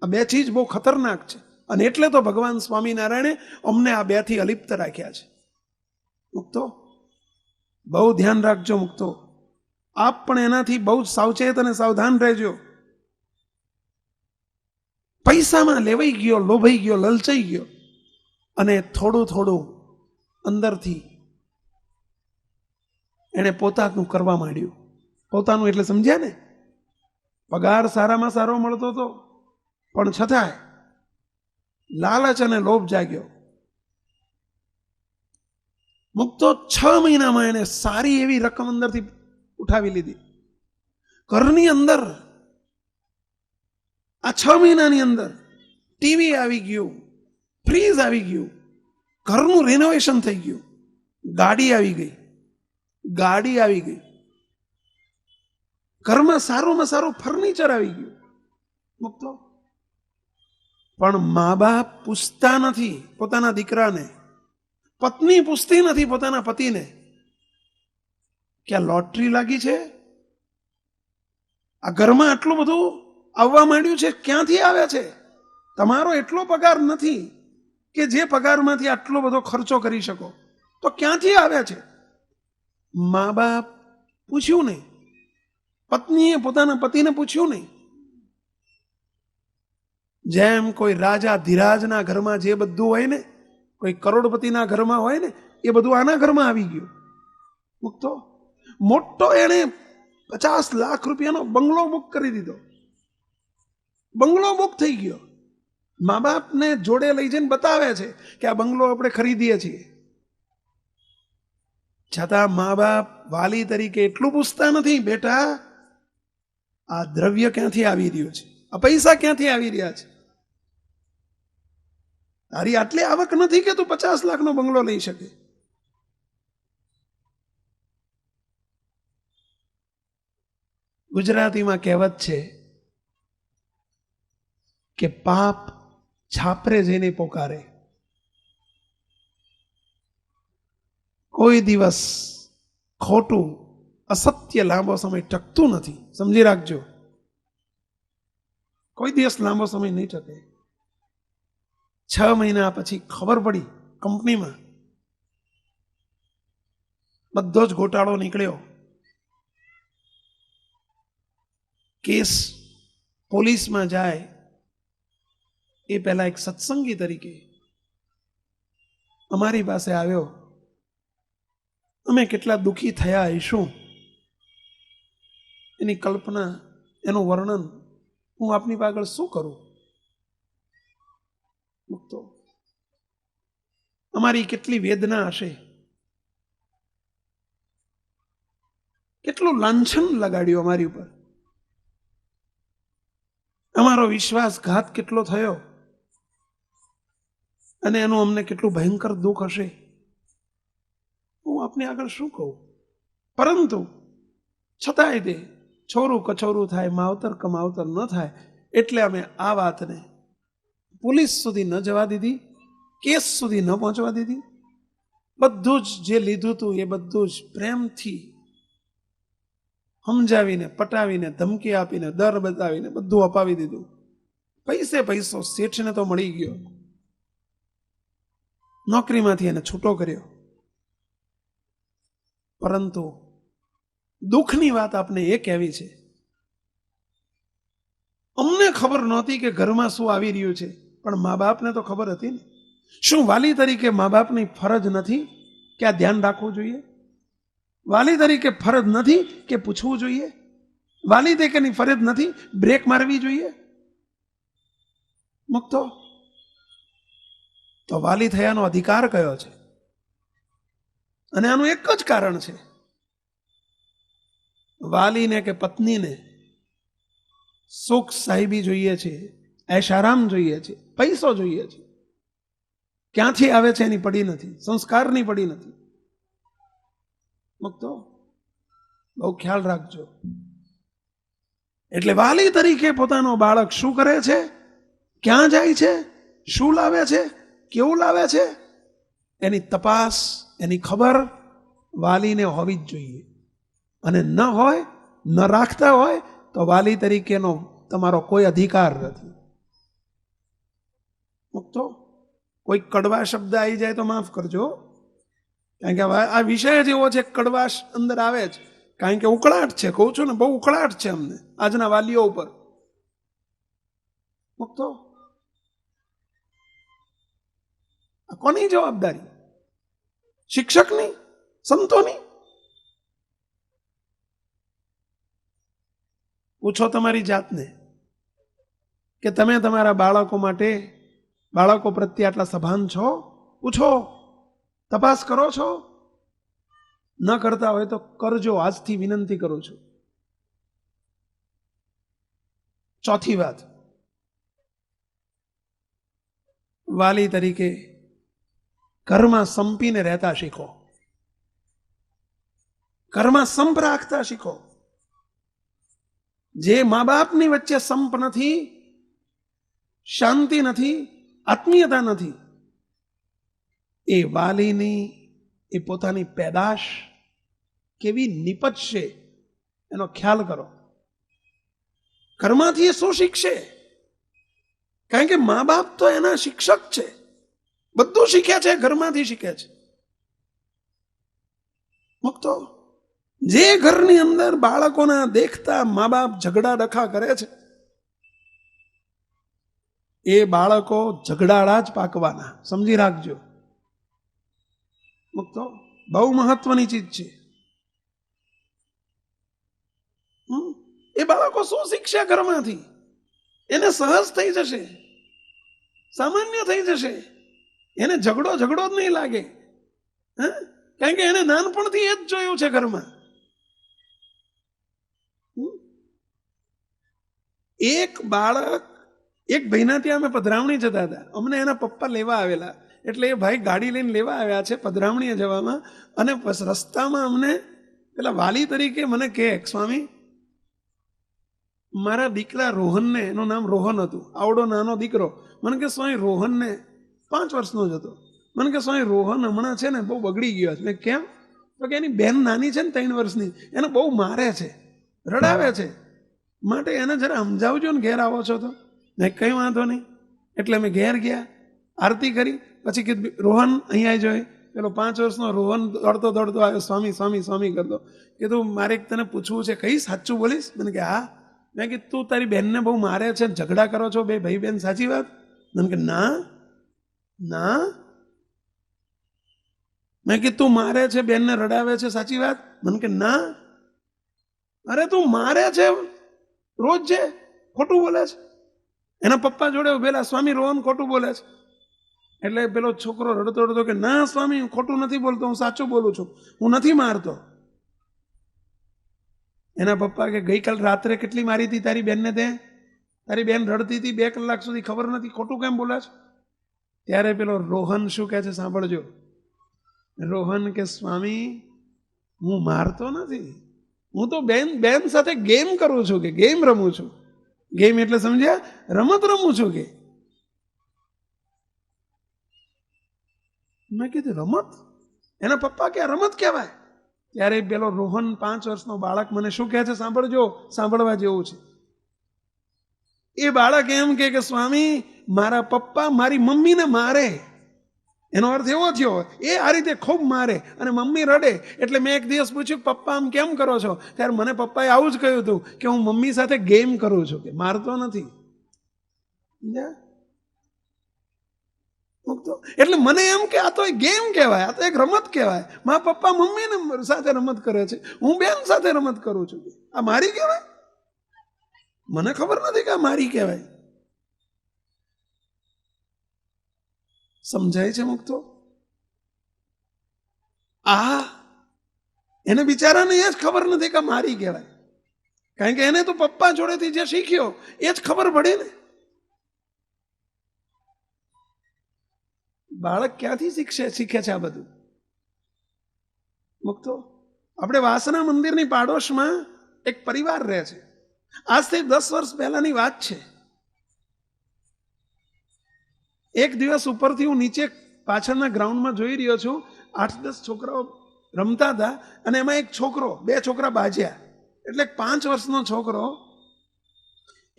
આ 2 ચીજ બહુ ખતરનાક છે, અને એટલે તો ભગવાન સ્વામિનારાયણે અમને આ 2થી અલિપ્ત રાખ્યા છે. મુક્તો, બહુ ધ્યાન રાખજો. મુક્તો, આપ પણ એનાથી બહુ સાવચેત અને સાવધાન રહેજો. પૈસામાં લેવાઈ ગયો, લોભાઈ ગયો, લલચાઈ ગયો, અને થોડું થોડું અંદરથી એને પોતાનું કરવા માંડ્યું. પોતાનું એટલે સમજ્યા ને, પગાર સારામાં સારો મળતો હતો, પણ છતાંય લાલચ અને લોભ જાગ્યો. મુક્તો 6 મહિનામાં એને સારી એવી રકમ અંદરથી ઉઠાવી લીધી. ઘરની અંદર આ 6 મહિનાની અંદર ટીવી આવી ગયું, ફ્રીજ આવી ગયું, ઘરનું રિનોવેશન થઈ ગયું, ગાડી આવી ગઈ, ઘરમાં સારુંમાં સારું ફર્નિચર આવી ગયું. મુક્તો પણ મા બાપ પૂછતા નથી પોતાના દીકરાને, પત્ની પૂછતી નથી પોતાના પતિને કે આ લોટરી લાગી છે, આ ઘરમાં આટલું બધું આવવા માંડ્યું છે, ક્યાંથી આવે છે? તમારો એટલો પગાર નથી કે જે પગારમાંથી આટલો બધો ખર્ચો કરી શકો, તો ક્યાંથી આવે છે? મા બાપ પૂછ્યું નહીં, પત્નીએ પોતાના પતિને પૂછ્યું નહીં. જેમ કોઈ રાજા ધીરાજના ઘરમાં જે બધું હોય ને, કોઈ કરોડપતિના ઘરમાં હોય ને, એ બધું આના ઘરમાં આવી ગયું. મુક્તો મોટો એણે 50 લાખ રૂપિયાનો બંગલો બુક કરી દીધો, બંગલો બુક થઈ ગયો. મા બાપને જોડે લઈ જઈને બતાવે છે કે આ બંગલો આપણે ખરીદીએ છીએ. છતાં મા બાપ વાલી તરીકે એટલું પૂછતા નથી, બેટા આ દ્રવ્ય ક્યાંથી આવી રહ્યું છે, આ પૈસા ક્યાંથી આવી રહ્યા છે? તારી આટલી આવક નથી કે તું 50 લાખનો બંગલો લઈ શકે. ગુજરાતીમાં કહેવત છે કે પાપ છાપરે જઈને પોકારે. કોઈ દિવસ ખોટું અસત્ય લાંબો સમય ટકતું નથી, સમજી રાખજો. કોઈ દિવસ લાંબો સમય નહીં ટકે. 6 મહિના પછી ખબર પડી, કંપનીમાં બધો જ ગોટાળો નીકળ્યો. કેસ પોલીસમાં જાય એ પહેલા એક સત્સંગી તરીકે અમારી પાસે આવ્યો. અમે કેટલા દુઃખી થયા હઈશું એની કલ્પના, એનું વર્ણન હું આપની આગળ શું કરું? મુક્તો અમારી કેટલી વેદના હશે, કેટલું લાંછન લગાડ્યું અમારી ઉપર, અમારો વિશ્વાસઘાત કેટલો થયો, અને એનું અમને કેટલું ભયંકર દુઃખ હશે. હું આપને આગળ શું કહું? પરંતુ છતાંય તે છોરું કછોરું થાય, માવતર કમાવતર ન થાય, એટલે અમે આ વાતને પોલીસ સુધી ન જવા દીધી, કેસ સુધી ન પહોંચવા દીધી. બધું જ જે લીધું હતું એ બધું જ પ્રેમથી સમજાવીને, પટાવીને, ધમકી આપીને, દર બતાવીને બધું અપાવી દીધું. પૈસો શેઠને તો મળી ગયો, નોકરીમાંથી એને છૂટો કર્યો. પરંતુ દુઃખની વાત આપને એ કહેવી છે, અમને ખબર નહોતી કે ઘરમાં શું આવી રહ્યું છે, પણ મા બાપને તો ખબર હતી ને. શું વાલી તરીકે મા બાપની ફરજ નથી કે આ ધ્યાન રાખવું જોઈએ? વાલી તરીકે ફરજ નથી કે પૂછવું જોઈએ? વાલી તરીકેની ફરજ નથી બ્રેક મારવી જોઈએ? મુક્તો તો વાલી થયાનો અધિકાર કયો છે? અને આનું એક જ કારણ છે, વાલીને કે પત્નીને સુખ સાહેબી જોઈએ છે, ऐशाराम જોઈએ છે, પૈસો જોઈએ છે. ક્યાંથી આવે છે એની પડી નથી, સંસ્કારની પડી નથી. મુક્તો બહુ ખ્યાલ રાખજો. એટલે વાલી તરીકે પોતાનો બાળક શું કરે છે, ક્યાં જાય છે, શું લાવે છે, કેવું લાવે છે, એની તપાસ, એની ખબર વાલીને હોવી જ જોઈએ. અને ન હોય, ન રાખતા હોય તો વાલી તરીકેનો તમારો કોઈ અધિકાર નથી. મુક્તો કોઈ કડવા શબ્દ આવી જાય તો માફ કરજો, કારણ કે આ વિષય જ એવો છે, કડવાશ અંદર આવે જ, કારણ કે ઉકળાટ છે. કહું છું ને, બહુ ઉકળાટ છે અમને આજના વાલીઓ ઉપર. મુક્તો કોની જવાબદારી? શિક્ષકની? સંતોની? પૂછો તમારી જાતને કે તમે તમારા બાળકો માટે, બાળકો પ્રત્યે આટલા સભાન છો? પૂછો, તપાસ કરો છો? ન કરતા હોય તો કરજો, આજથી વિનંતી કરું છું. ચોથી વાત, વાલી તરીકે ઘરમાં સંપીને રહેતા શીખો. ઘરમાં સંપ રાખતા શીખો. જે મા બાપની વચ્ચે સંપ નથી, શાંતિ નથી, આત્મીયતા નથી, એ વાલીની, એ પોતાની પેદાશ કેવી નિપજશે એનો ખ્યાલ કરો. ઘરમાંથી એ શું શીખશે? કારણ કે મા બાપ તો એના શિક્ષક છે. બધું શીખ્યા છે, ઘરમાંથી શીખ્યા છે. મુક્તો જે ઘરની અંદર બાળકોના દેખતા મા બાપ ઝઘડા ડખા કરે છે, એ બાળકો ઝઘડાળા જ પાકવાના, સમજી રાખજો. મુક્તો બહુ મહત્વની ચીજ છે. એ બાળકો શું શીખશે ઘરમાંથી? એને સહજ થઈ જશે, સામાન્ય થઈ જશે. એને ઝઘડો જ નહીં લાગે. કારણ કે એને નાનપણથી એ જ જોયું છે ઘરમાં. એક બાળક, એક ભાઈના ત્યાં અમે પધરામણી જતા હતા. અમને એના પપ્પા લેવા આવેલા. એટલે એ ભાઈ ગાડી લઈને લેવા આવ્યા છે પધરામણીએ જવામાં. અને રસ્તામાં અમને પેલા વાલી તરીકે મને કહે, સ્વામી મારા દીકરા રોહનને, એનું નામ રોહન હતું, આવડો નાનો દીકરો, મને કે સ્વામી રોહનને 5 વર્ષનો જ હતો. મને કે સ્વામી રોહન હમણાં છે ને બહુ બગડી ગયો છે. મેં કેમ? તો કે એની બેન નાની છે ને 3 વર્ષની, એને બહુ મારે છે, રડાવે છે, માટે એને જરા સમજાવજો ને ઘેર આવો છો તો. મેં કંઈ વાંધો નહીં. એટલે અમે ઘેર ગયા, આરતી કરી, પછી કીધું રોહન અહીંયા જોઈએ. પેલો 5 વર્ષનો રોહન દોડતો આવ્યો, સ્વામી સ્વામી સ્વામી કરતો. કીધું મારે તને પૂછવું છે, કઈ સાચું બોલીશ? મને કે હા. મેં કીધું તું તારી બેનને બહુ મારે છે, ઝઘડા કરો છો બે ભાઈ બેન, સાચી વાત? મને કે ના ના. મેં કીધું તું મારે છે, બેનને રડાવે છે, સાચી વાત? મને કે ના. અરે તું મારે છે રોજ, છે ખોટું બોલે છે. એના પપ્પા જોડે ઉભેલા, સ્વામી રોહન ખોટું બોલે છે. એટલે પેલો છોકરો રડતો કે ના સ્વામી હું ખોટું નથી બોલતો, હું સાચું બોલું છું, હું નથી મારતો. એના પપ્પા કે ગઈકાલ રાત્રે કેટલી મારી હતી તારી બેનને? તે તારી બેન રડતી હતી 2 કલાક સુધી, ખબર નથી, ખોટું કેમ બોલે છે? ત્યારે પેલો રોહન શું કહે છે સાંભળજો. રોહન કે સ્વામી હું મારતો નથી, હું તો બેન સાથે ગેમ કરું છું, કે ગેમ રમું છું. ગેમ એટલે સમજ્યા? રમત રમું છું. કે મેં કીધું રમત? એના પપ્પા કે રમત કહેવાય. ત્યારે પેલો રોહન 5 વર્ષનો બાળક મને શું કહે છે સાંભળજો, સાંભળવા જેવું છે. એ બાળક એમ કે સ્વામી મારા પપ્પા મારી મમ્મીને મારે. એનો અર્થ એવો થયો, એ આ રીતે ખૂબ મારે અને મમ્મી રડે. એટલે મેં એક દિવસ પૂછ્યું પપ્પા આમ કેમ કરો છો? ત્યારે મને પપ્પાએ આવું જ કહ્યું હતું કે હું મમ્મી સાથે ગેમ કરું છું, કે મારતો નથી. એટલે મને એમ કે આ તો એક ગેમ કહેવાય, આ તો એક રમત કહેવાય. મા પપ્પા મમ્મીને સાથે રમત કરે છે, હું બેન સાથે રમત કરું છું. આ મારી કહેવાય? મને ખબર નથી કે આ મારી કહેવાય. સમજાય છે મુક્તો? એને બિચારાને એ જ ખબર નથી કે મારી કહેવાય. કારણ કે એને તો પપ્પા જોડેથી જે શીખ્યો એ જ ખબર પડે ને. બાળક ક્યાંથી શીખે છે આ બધું? મુક્તો આપણે વાસના મંદિરની પાડોશમાં એક પરિવાર રહે છે. આજથી 10 વર્ષ પહેલાની વાત છે. એક દિવસ ઉપરથી હું નીચે પાછળના ગ્રાઉન્ડમાં જોઈ રહ્યો છું, 8-10 છોકરાઓ રમતા હતા અને એમાં એક છોકરો, 2 છોકરા બાજ્યા. એટલે 5 વર્ષનો છોકરો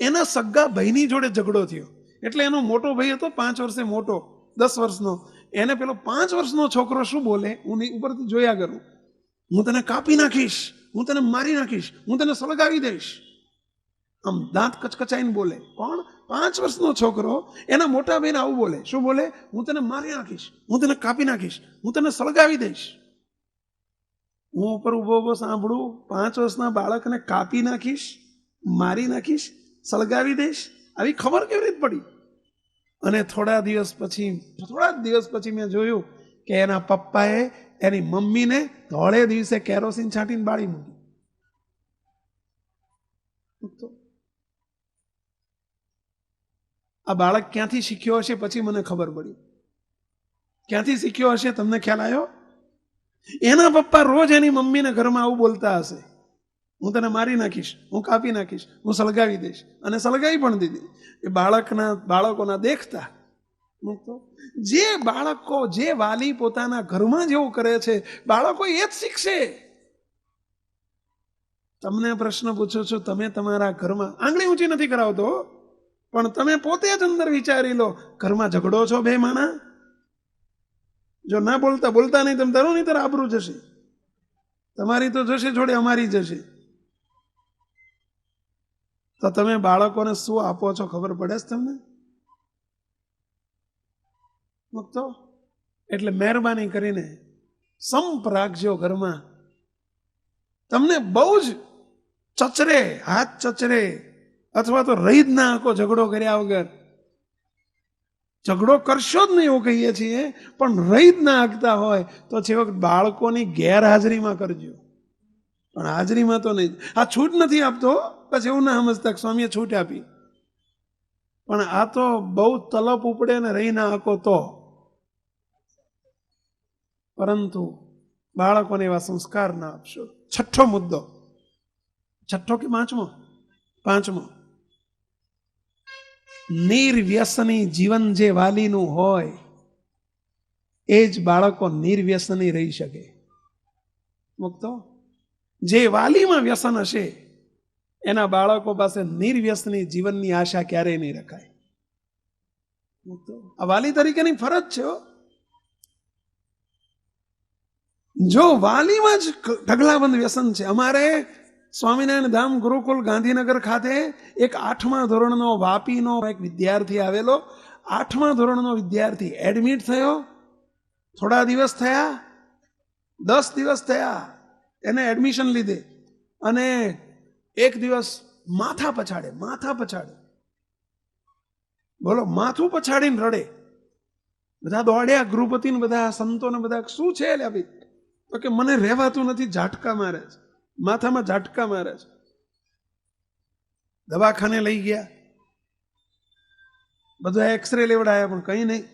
એના સગા ભાઈની જોડે ઝઘડો થયો. એટલે એનો મોટો ભાઈ હતો 5 વર્ષે મોટો, 10 વર્ષનો. એને પેલો 5 વર્ષનો છોકરો શું બોલે, હું ઉપરથી જોયા કરું, હું તને કાપી નાખીશ, હું તને મારી નાખીશ, હું તને સળગાવી દઈશ. આમ દાંત કચકચાઈને બોલે. કોણ? 5 વર્ષનો છોકરો એના મોટા ભાઈને આવું બોલે. શું બોલે? હું તને મારી નાખીશ, હું તને કાપી નાખીશ, હું તને સળગાવી દઈશ. હું ઉપર ઉભો સાંભળું, 5 વર્ષના બાળકને કાપી નાખીશ, મારી નાખીશ, સળગાવી દઈશ, આવી ખબર કેવી રીતે પડી? અને થોડા દિવસ પછી મેં જોયું કે એના પપ્પાએ એની મમ્મીને ધોળે દિવસે કેરોસીન છાંટીને બાળી મૂકી. આ બાળક ક્યાંથી શીખ્યો હશે? પછી મને ખબર પડી ક્યાંથી શીખ્યો હશે. તમને ખ્યાલ આવ્યો? એના પપ્પા રોજ એની મમ્મીને ઘરમાં આવું બોલતા હશે, હું તને મારી નાખીશ, હું કાપી નાખીશ, હું સળગાવી દઈશ. અને સળગાવી પણ દીધી. એ બાળકોના દેખતા. જે બાળકો, જે વાલી પોતાના ઘરમાં જેવું કરે છે, બાળકો એ જ શીખશે. તમને પ્રશ્ન પૂછું છું, તમે તમારા ઘરમાં, આંગળી ઊંચી નથી કરાવતો, પણ તમે પોતે જ અંદર વિચારી લો, ઘરમાં ઝઘડો છો બે માણા? જો ના બોલતા નહીં તમે તારું નહીં તાર આબરૂ જશે. તમારી તો જશે જોડે, અમારી જશે. તો તમે બાળકોને શું આપો છો ખબર પડે છે તમને? તો એટલે મહેરબાની કરીને સંપ રાખજો ઘરમાં. તમને બહુ જ ચચરે, હાથ ચચરે, અથવા તો રહી જ ના આંકો ઝઘડો કર્યા વગર. ઝઘડો કરશો જ નહીં એવું કહીએ છીએ, પણ રહી જ ના હાંકતા હોય તો છે વખત બાળકોની ગેરહાજરીમાં કરજો, પણ હાજરીમાં તો નહીં. આ છૂટ નથી આપતો, બસ એવું ના સમજતા સ્વામીએ છૂટ આપી, પણ આ તો બહુ તલપ ઉપડે ને રહી ના આંકો તો. પરંતુ બાળકોને એવા સંસ્કાર ના આપશો. છઠ્ઠો મુદ્દો, છઠ્ઠો કે પાંચમો, નિર્વ્યસની જીવન જે વાલીનું હોય એ જ બાળકો નિર્વ્યસની રહી શકે. મુક્તો જે વાલીમાં વ્યસન હશે એના બાળકો પાસે નિર્વ્યસની જીવનની આશા ક્યારેય નહીં રખાય. આ વાલી તરીકેની ફરજ છે. જો વાલીમાં જ ઢગલાબંધ વ્યસન છે. અમારે સ્વામિનારાયણ ધામ ગુરુકુલ ગાંધીનગર ખાતે એક 8મા ધોરણનો વાપીનો એક વિદ્યાર્થી આવેલો. 8મા ધોરણનો વિદ્યાર્થી એડમિટ થયો. થોડા દિવસ થયા, 10 દિવસ થયા એને એડમિશન લીધે, અને એક દિવસ માથા પછાડે. બોલો, માથું પછાડીને રડે. બધા દોડ્યા, ગૃહપતિને બધા સંતોને બધા, શું છે લે ભાઈ? તો કે મને રહેવાતું નથી, ઝાટકા મારે છે, માથામાં ઝાટકા મારે છે. દવાખાને લઈ ગયા, બધા એક્સરે લેવડાયા, પણ કંઈ નહીં.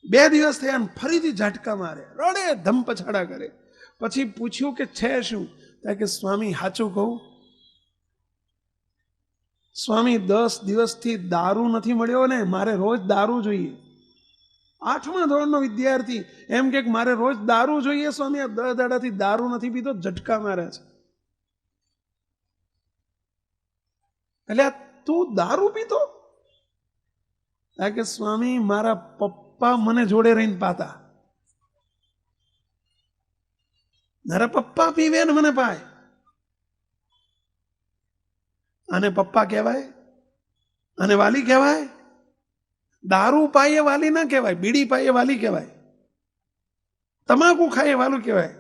2 દિવસ થયા ને ફરીથી ઝાટકા મારે, રડે, ધમ પછાડા કરે. પછી પૂછ્યું કે છે શું? કે સ્વામી સાચું કહું, સ્વામી 10 દિવસથી દારૂ નથી મળ્યો ને, મારે રોજ દારૂ જોઈએ. 8મા ધોરણનો વિદ્યાર્થી એમ કે મારે રોજ દારૂ જોઈએ સ્વામી, આ 10 દાડાથી દારૂ નથી પીતો, ઝટકા મારે છે. એટલે તું દારૂ પીતો? કે સ્વામી મારા પપ્પા મને જોડે રહીને પાતા, મારા પપ્પા પીવે ને મને પાય. અને પપ્પા કહેવાય? અને વાલી કહેવાય? દારૂ પાઈએ વાલી ના કહેવાય, બીડી પાઈએ વાલી કહેવાય, તમાકુ ખાઈએ વાલું કહેવાય.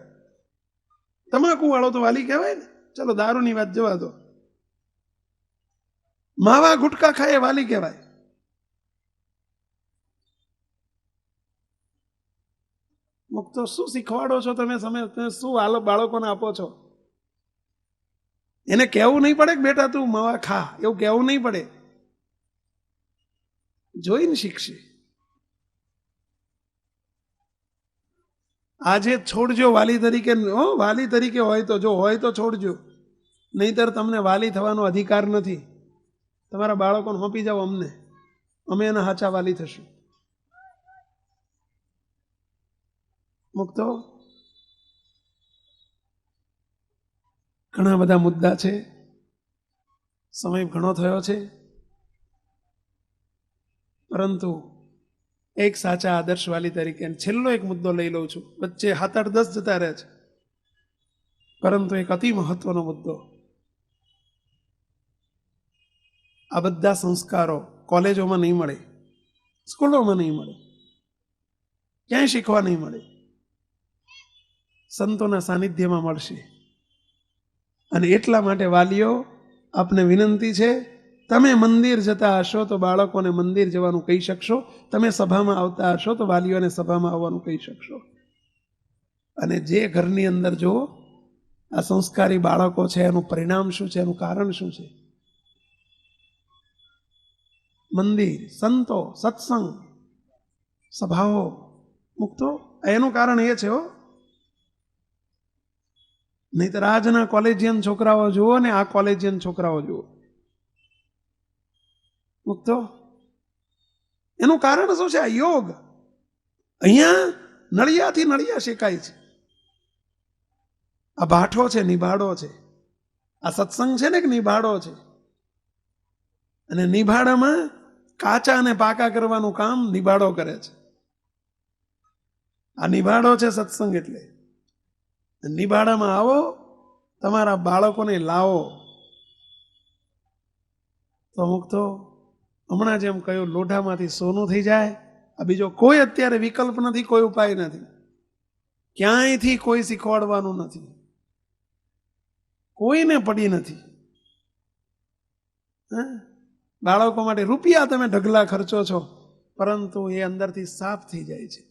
તમાકુ વાળો તો વાલી કહેવાય ને. ચલો દારૂની વાત જવા દો. માવા ગુટકા ખાઈએ વાલી કહેવાય. મુક્તો શું શીખવાડો છો તમે? શું બાળકોને આપો છો? એને કહેવું નહીં પડે કે બેટા તું માવા ખા, એવું કહેવું નહીં પડે, જોઈને શીખશે. આજે છોડજો વાલી તરીકે. વાલી તરીકે હોય તો, જો હોય તો છોડજો, નહીતર તમને વાલી થવાનો અધિકાર નથી. તમારા બાળકોને સોંપી જાઓ અમને, અમે એના સાચા વાલી થશું. મુક્તો ઘણા બધા મુદ્દા છે, સમય ઘણો થયો છે, પરંતુ એક સાચા આદર્શ વાલી તરીકે છેલ્લો એક મુદ્દો લઈ લઉં છું. વચ્ચે 7, 8, 10 જતા રહે છે, પરંતુ એક અતિ મહત્વનો મુદ્દો. આ બધા સંસ્કારો કોલેજોમાં નહીં મળે, સ્કૂલોમાં નહીં મળે, ક્યાંય શીખવા નહીં મળે, સંતોના સાનિધ્યમાં મળશે. અને એટલા માટે વાલીઓ આપને વિનંતી છે, તમે મંદિર જતા હશો તો બાળકોને મંદિર જવાનું કહી શકશો, તમે સભામાં આવતા હશો તો વાલીઓને સભામાં આવવાનું કહી શકશો. અને જે ઘરની અંદર જો આ સંસ્કારી બાળકો છે, એનું પરિણામ શું છે, એનું કારણ શું છે? મંદિર, સંતો, સત્સંગ, સભાઓ, મુક્તો. એનું કારણ એ છે નહીતર આજના કોલેજિયન છોકરાઓ જુઓ ને આ કોલેજિયન છોકરાઓ જુઓ, મુક્તો. એનું કારણ શું છે? આ યોગ. અહીંયા નળિયાથી નળિયા શેકાય છે. આ ભાઠો છે, નિભાડો છે. આ સત્સંગ છે ને કે નિભાડો છે. અને નિભાડામાં કાચા અને પાકા કરવાનું કામ નિભાડો કરે છે. આ નિભાડો છે સત્સંગ. એટલે નિભાડામાં આવો, તમારા બાળકોને લાવો તો મુક્તો હમણાં જેમ કહ્યું, લોઢામાંથી સોનું થઈ જાય. આ બીજો કોઈ અત્યારે વિકલ્પ નથી, કોઈ ઉપાય નથી. ક્યાંયથી કોઈ શીખવાડવાનું નથી, કોઈને પડી નથી. બાળકો માટે રૂપિયા તમે ઢગલા ખર્ચો છો, પરંતુ એ અંદરથી સાફ થઈ જાય છે.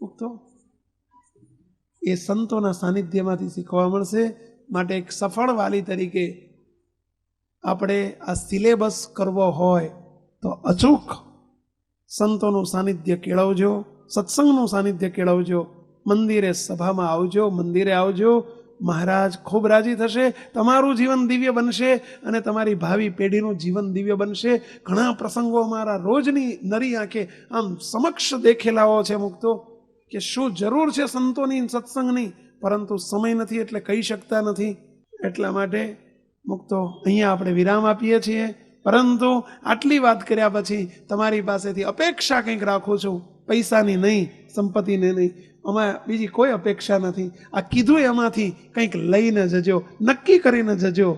મુક્તો એ સંતોના સાનિધ્યમાંથી શીખવા મળશે. માટે એક સફળ વાલી તરીકે આપણે આ સિલેબસ કરવો હોય તો અચૂક સંતોનું સાનિધ્ય કેળવજો, સત્સંગનું સાનિધ્ય કેળવજો, મંદિરે સભામાં આવજો, મંદિરે આવજો. મહારાજ ખૂબ રાજી થશે, તમારું જીવન દિવ્ય બનશે અને તમારી ભાવિ પેઢીનું જીવન દિવ્ય બનશે. ઘણા પ્રસંગો અમારા રોજની નરી આંખે આમ સમક્ષ દેખેલાઓ છે મુક્તો, કે શું જરૂર છે સંતોની, સત્સંગની, પરંતુ સમય નથી એટલે કહી શકતા નથી. એટલા માટે મુક્તો અહીંયા આપણે વિરામ આપીએ છીએ. પરંતુ આટલી વાત કર્યા પછી તમારી પાસેથી અપેક્ષા કંઈક રાખું છું, પૈસાની નહીં, સંપત્તિને નહીં, આમાં બીજી કોઈ અપેક્ષા નથી. આ કીધું એમાંથી કંઈક લઈને જજો, નક્કી કરીને જજો.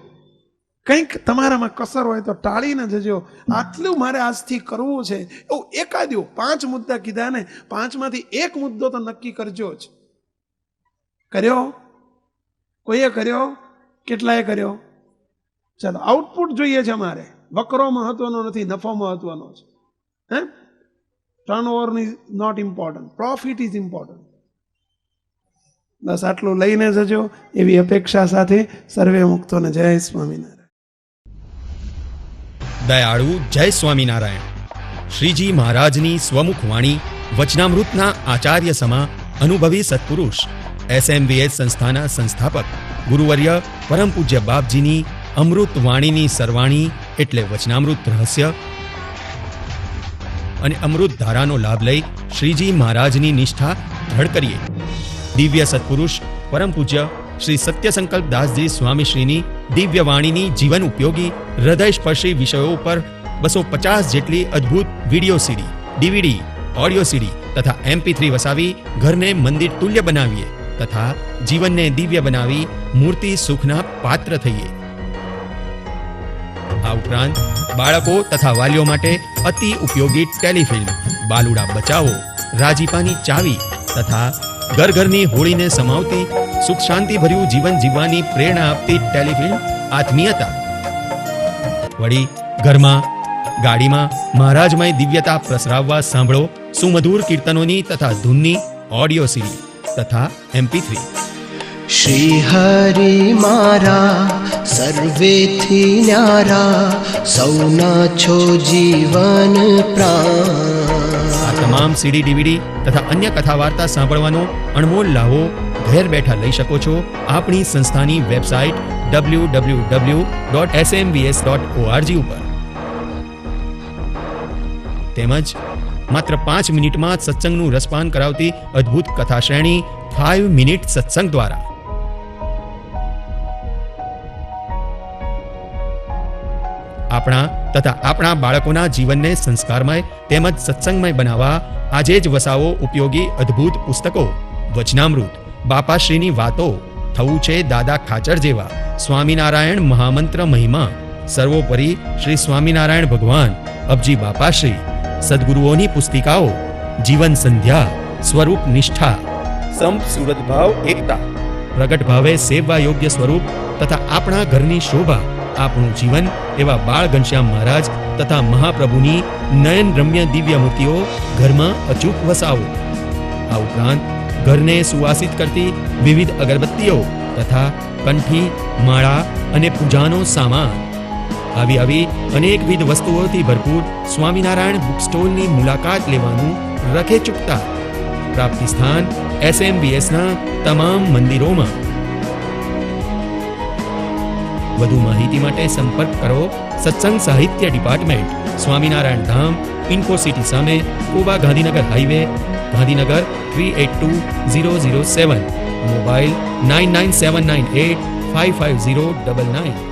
કંઈક તમારામાં કસર હોય તો ટાળીને જજો. આટલું મારે આજથી કરવું છે એવું એકાદ્યું 5 મુદ્દા કીધા ને, 5માંથી એક મુદ્દો તો નક્કી કરજો જ. કર્યો? કોઈએ કર્યો? કેટલાએ કર્યો? ચાલો, આઉટપુટ જોઈએ છે અમારે. વકરો મહત્વનો નથી, નફો મહત્વનો છે. Turnover is not important, profit is important. બસ આટલું લઈને જજો એવી અપેક્ષા સાથે સર્વે મુક્તોને જય સ્વામિનારાયણ. દયાળુ જય સ્વામિનારાયણ. શ્રીજી મહારાજની સ્વમુખ વાણી વચનામૃતના આચાર્ય સમા અનુભવી સત્પુરુષ SMVS સંસ્થાના સંસ્થાપક ગુરુવર્ય પરમ પૂજ્ય બાપજીની અમૃત વાણીની સરવાણી એટલે વચનામૃત રહસ્ય અને અમૃત ધારાનો લાભ લઈ શ્રીજી મહારાજની નિષ્ઠા દ્રઢ કરીએ. દિવ્ય સત્પુરુષ પરમ પૂજ્ય શ્રી સત્યસંકલ્પ દાસજી સ્વામીશ્રીની દિવ્ય વાણીની જીવન ઉપયોગી હૃદયસ્પર્શી વિષયો ઉપર 250 જેટલી અદ્ભુત વિડીયો સીડી, DVD, ઓડિયો સીડી તથા MP3 વસાવી ઘરને મંદિર તુલ્ય બનાવીએ તથા જીવનને દિવ્ય બનાવી મૂર્તિ સુખના પાત્ર થઈએ. આ ઉપરાંત બાળકો તથા વાલીઓ માટે અતિ ઉપયોગી ટેલિફિલ્મ બાલુડા બચાવો, રાજીપાની ચાવી તથા ઘર ઘરની હોળીને સમાવતી સુખ શાંતિ ભર્યું જીવન જીવવાની પ્રેરણા આપતી ટેલિફિલ્મ આત્મીયતા. વળી ઘરમાં, ગાડીમાં મહારાજમય દિવ્યતા પ્રસરાવવા સાંભળો સુમધુર કીર્તનોની તથા ધૂનની ઓડિયો સીડી તથા MP3. શ્રી હરિ મારા સર્વેથી ન્યારા, સૌના છો જીવન પ્રાણ. આ તમામ CD, DVD તથા અન્ય કથા વાર્તા સાંભળવાનો અણમોલ લાવો ઘેર બેઠા લઈ શકો છો આપણી સંસ્થાની વેબસાઇટ www.smvs.org ઉપર. તેમજ માત્ર 5 મિનિટમાં જ સત્સંગનું રસપાન કરાવતી અદ્ભુત કથા શ્રેણી 5 મિનિટ સત્સંગ દ્વારા. આપણા તથા આપણા બાળકોના જીવનને સંસ્કારમય તેમજ સત્સંગમય બનાવવા આજે જ વસાવો ઉપયોગી અદ્ભુત પુસ્તકો. વચનામૃત, બાપાશ્રીની વાતો, થવું છે દાદા ખાચર જેવા, સ્વામિનારાયણ મહામંત્ર મહિમા, સર્વોપરી શ્રી સ્વામિનારાયણ ભગવાન, અબજી બાપાશ્રી, સદગુરુઓની પુસ્તિકાઓ, જીવન સંધ્યા, સ્વરૂપ નિષ્ઠા, સંપ સુરત ભાવ એકતા, પ્રગટ ભાવે સેવવા યોગ્ય સ્વરૂપ તથા આપણા ઘરની શોભા આપણું જીવન એવા બાળ ઘનશ્યામ મહારાજ તથા મહાપ્રભુની નયન રમ્ય દિવ્ય મૂર્તિઓ ઘરમાં અચૂક વસાવો. આ ઉપરાંત ઘરને સુવાસિત કરતી વિવિધ અગરબત્તીઓ તથા કંઠી, માળા અને પૂજાનો સામાન, આવી અનેકવિધ વસ્તુઓથી ભરપૂર સ્વામિનારાયણ બુક સ્ટોલની મુલાકાત લેવાનું રખે ચૂકતા. પ્રાપ્તિ સ્થાન SMBSના તમામ મંદિરોમાં. વધુ માહિતી માટે સંપર્ક કરો સત્સંગ સાહિત્ય ડિપાર્ટમેન્ટ, સ્વામિનારાયણ ધામ, ઇન્ફોસિટી સામે, કોબા ગાંધીનગર હાઈવે, ગાંધીનગર 382007. મોબાઈલ 9979855099.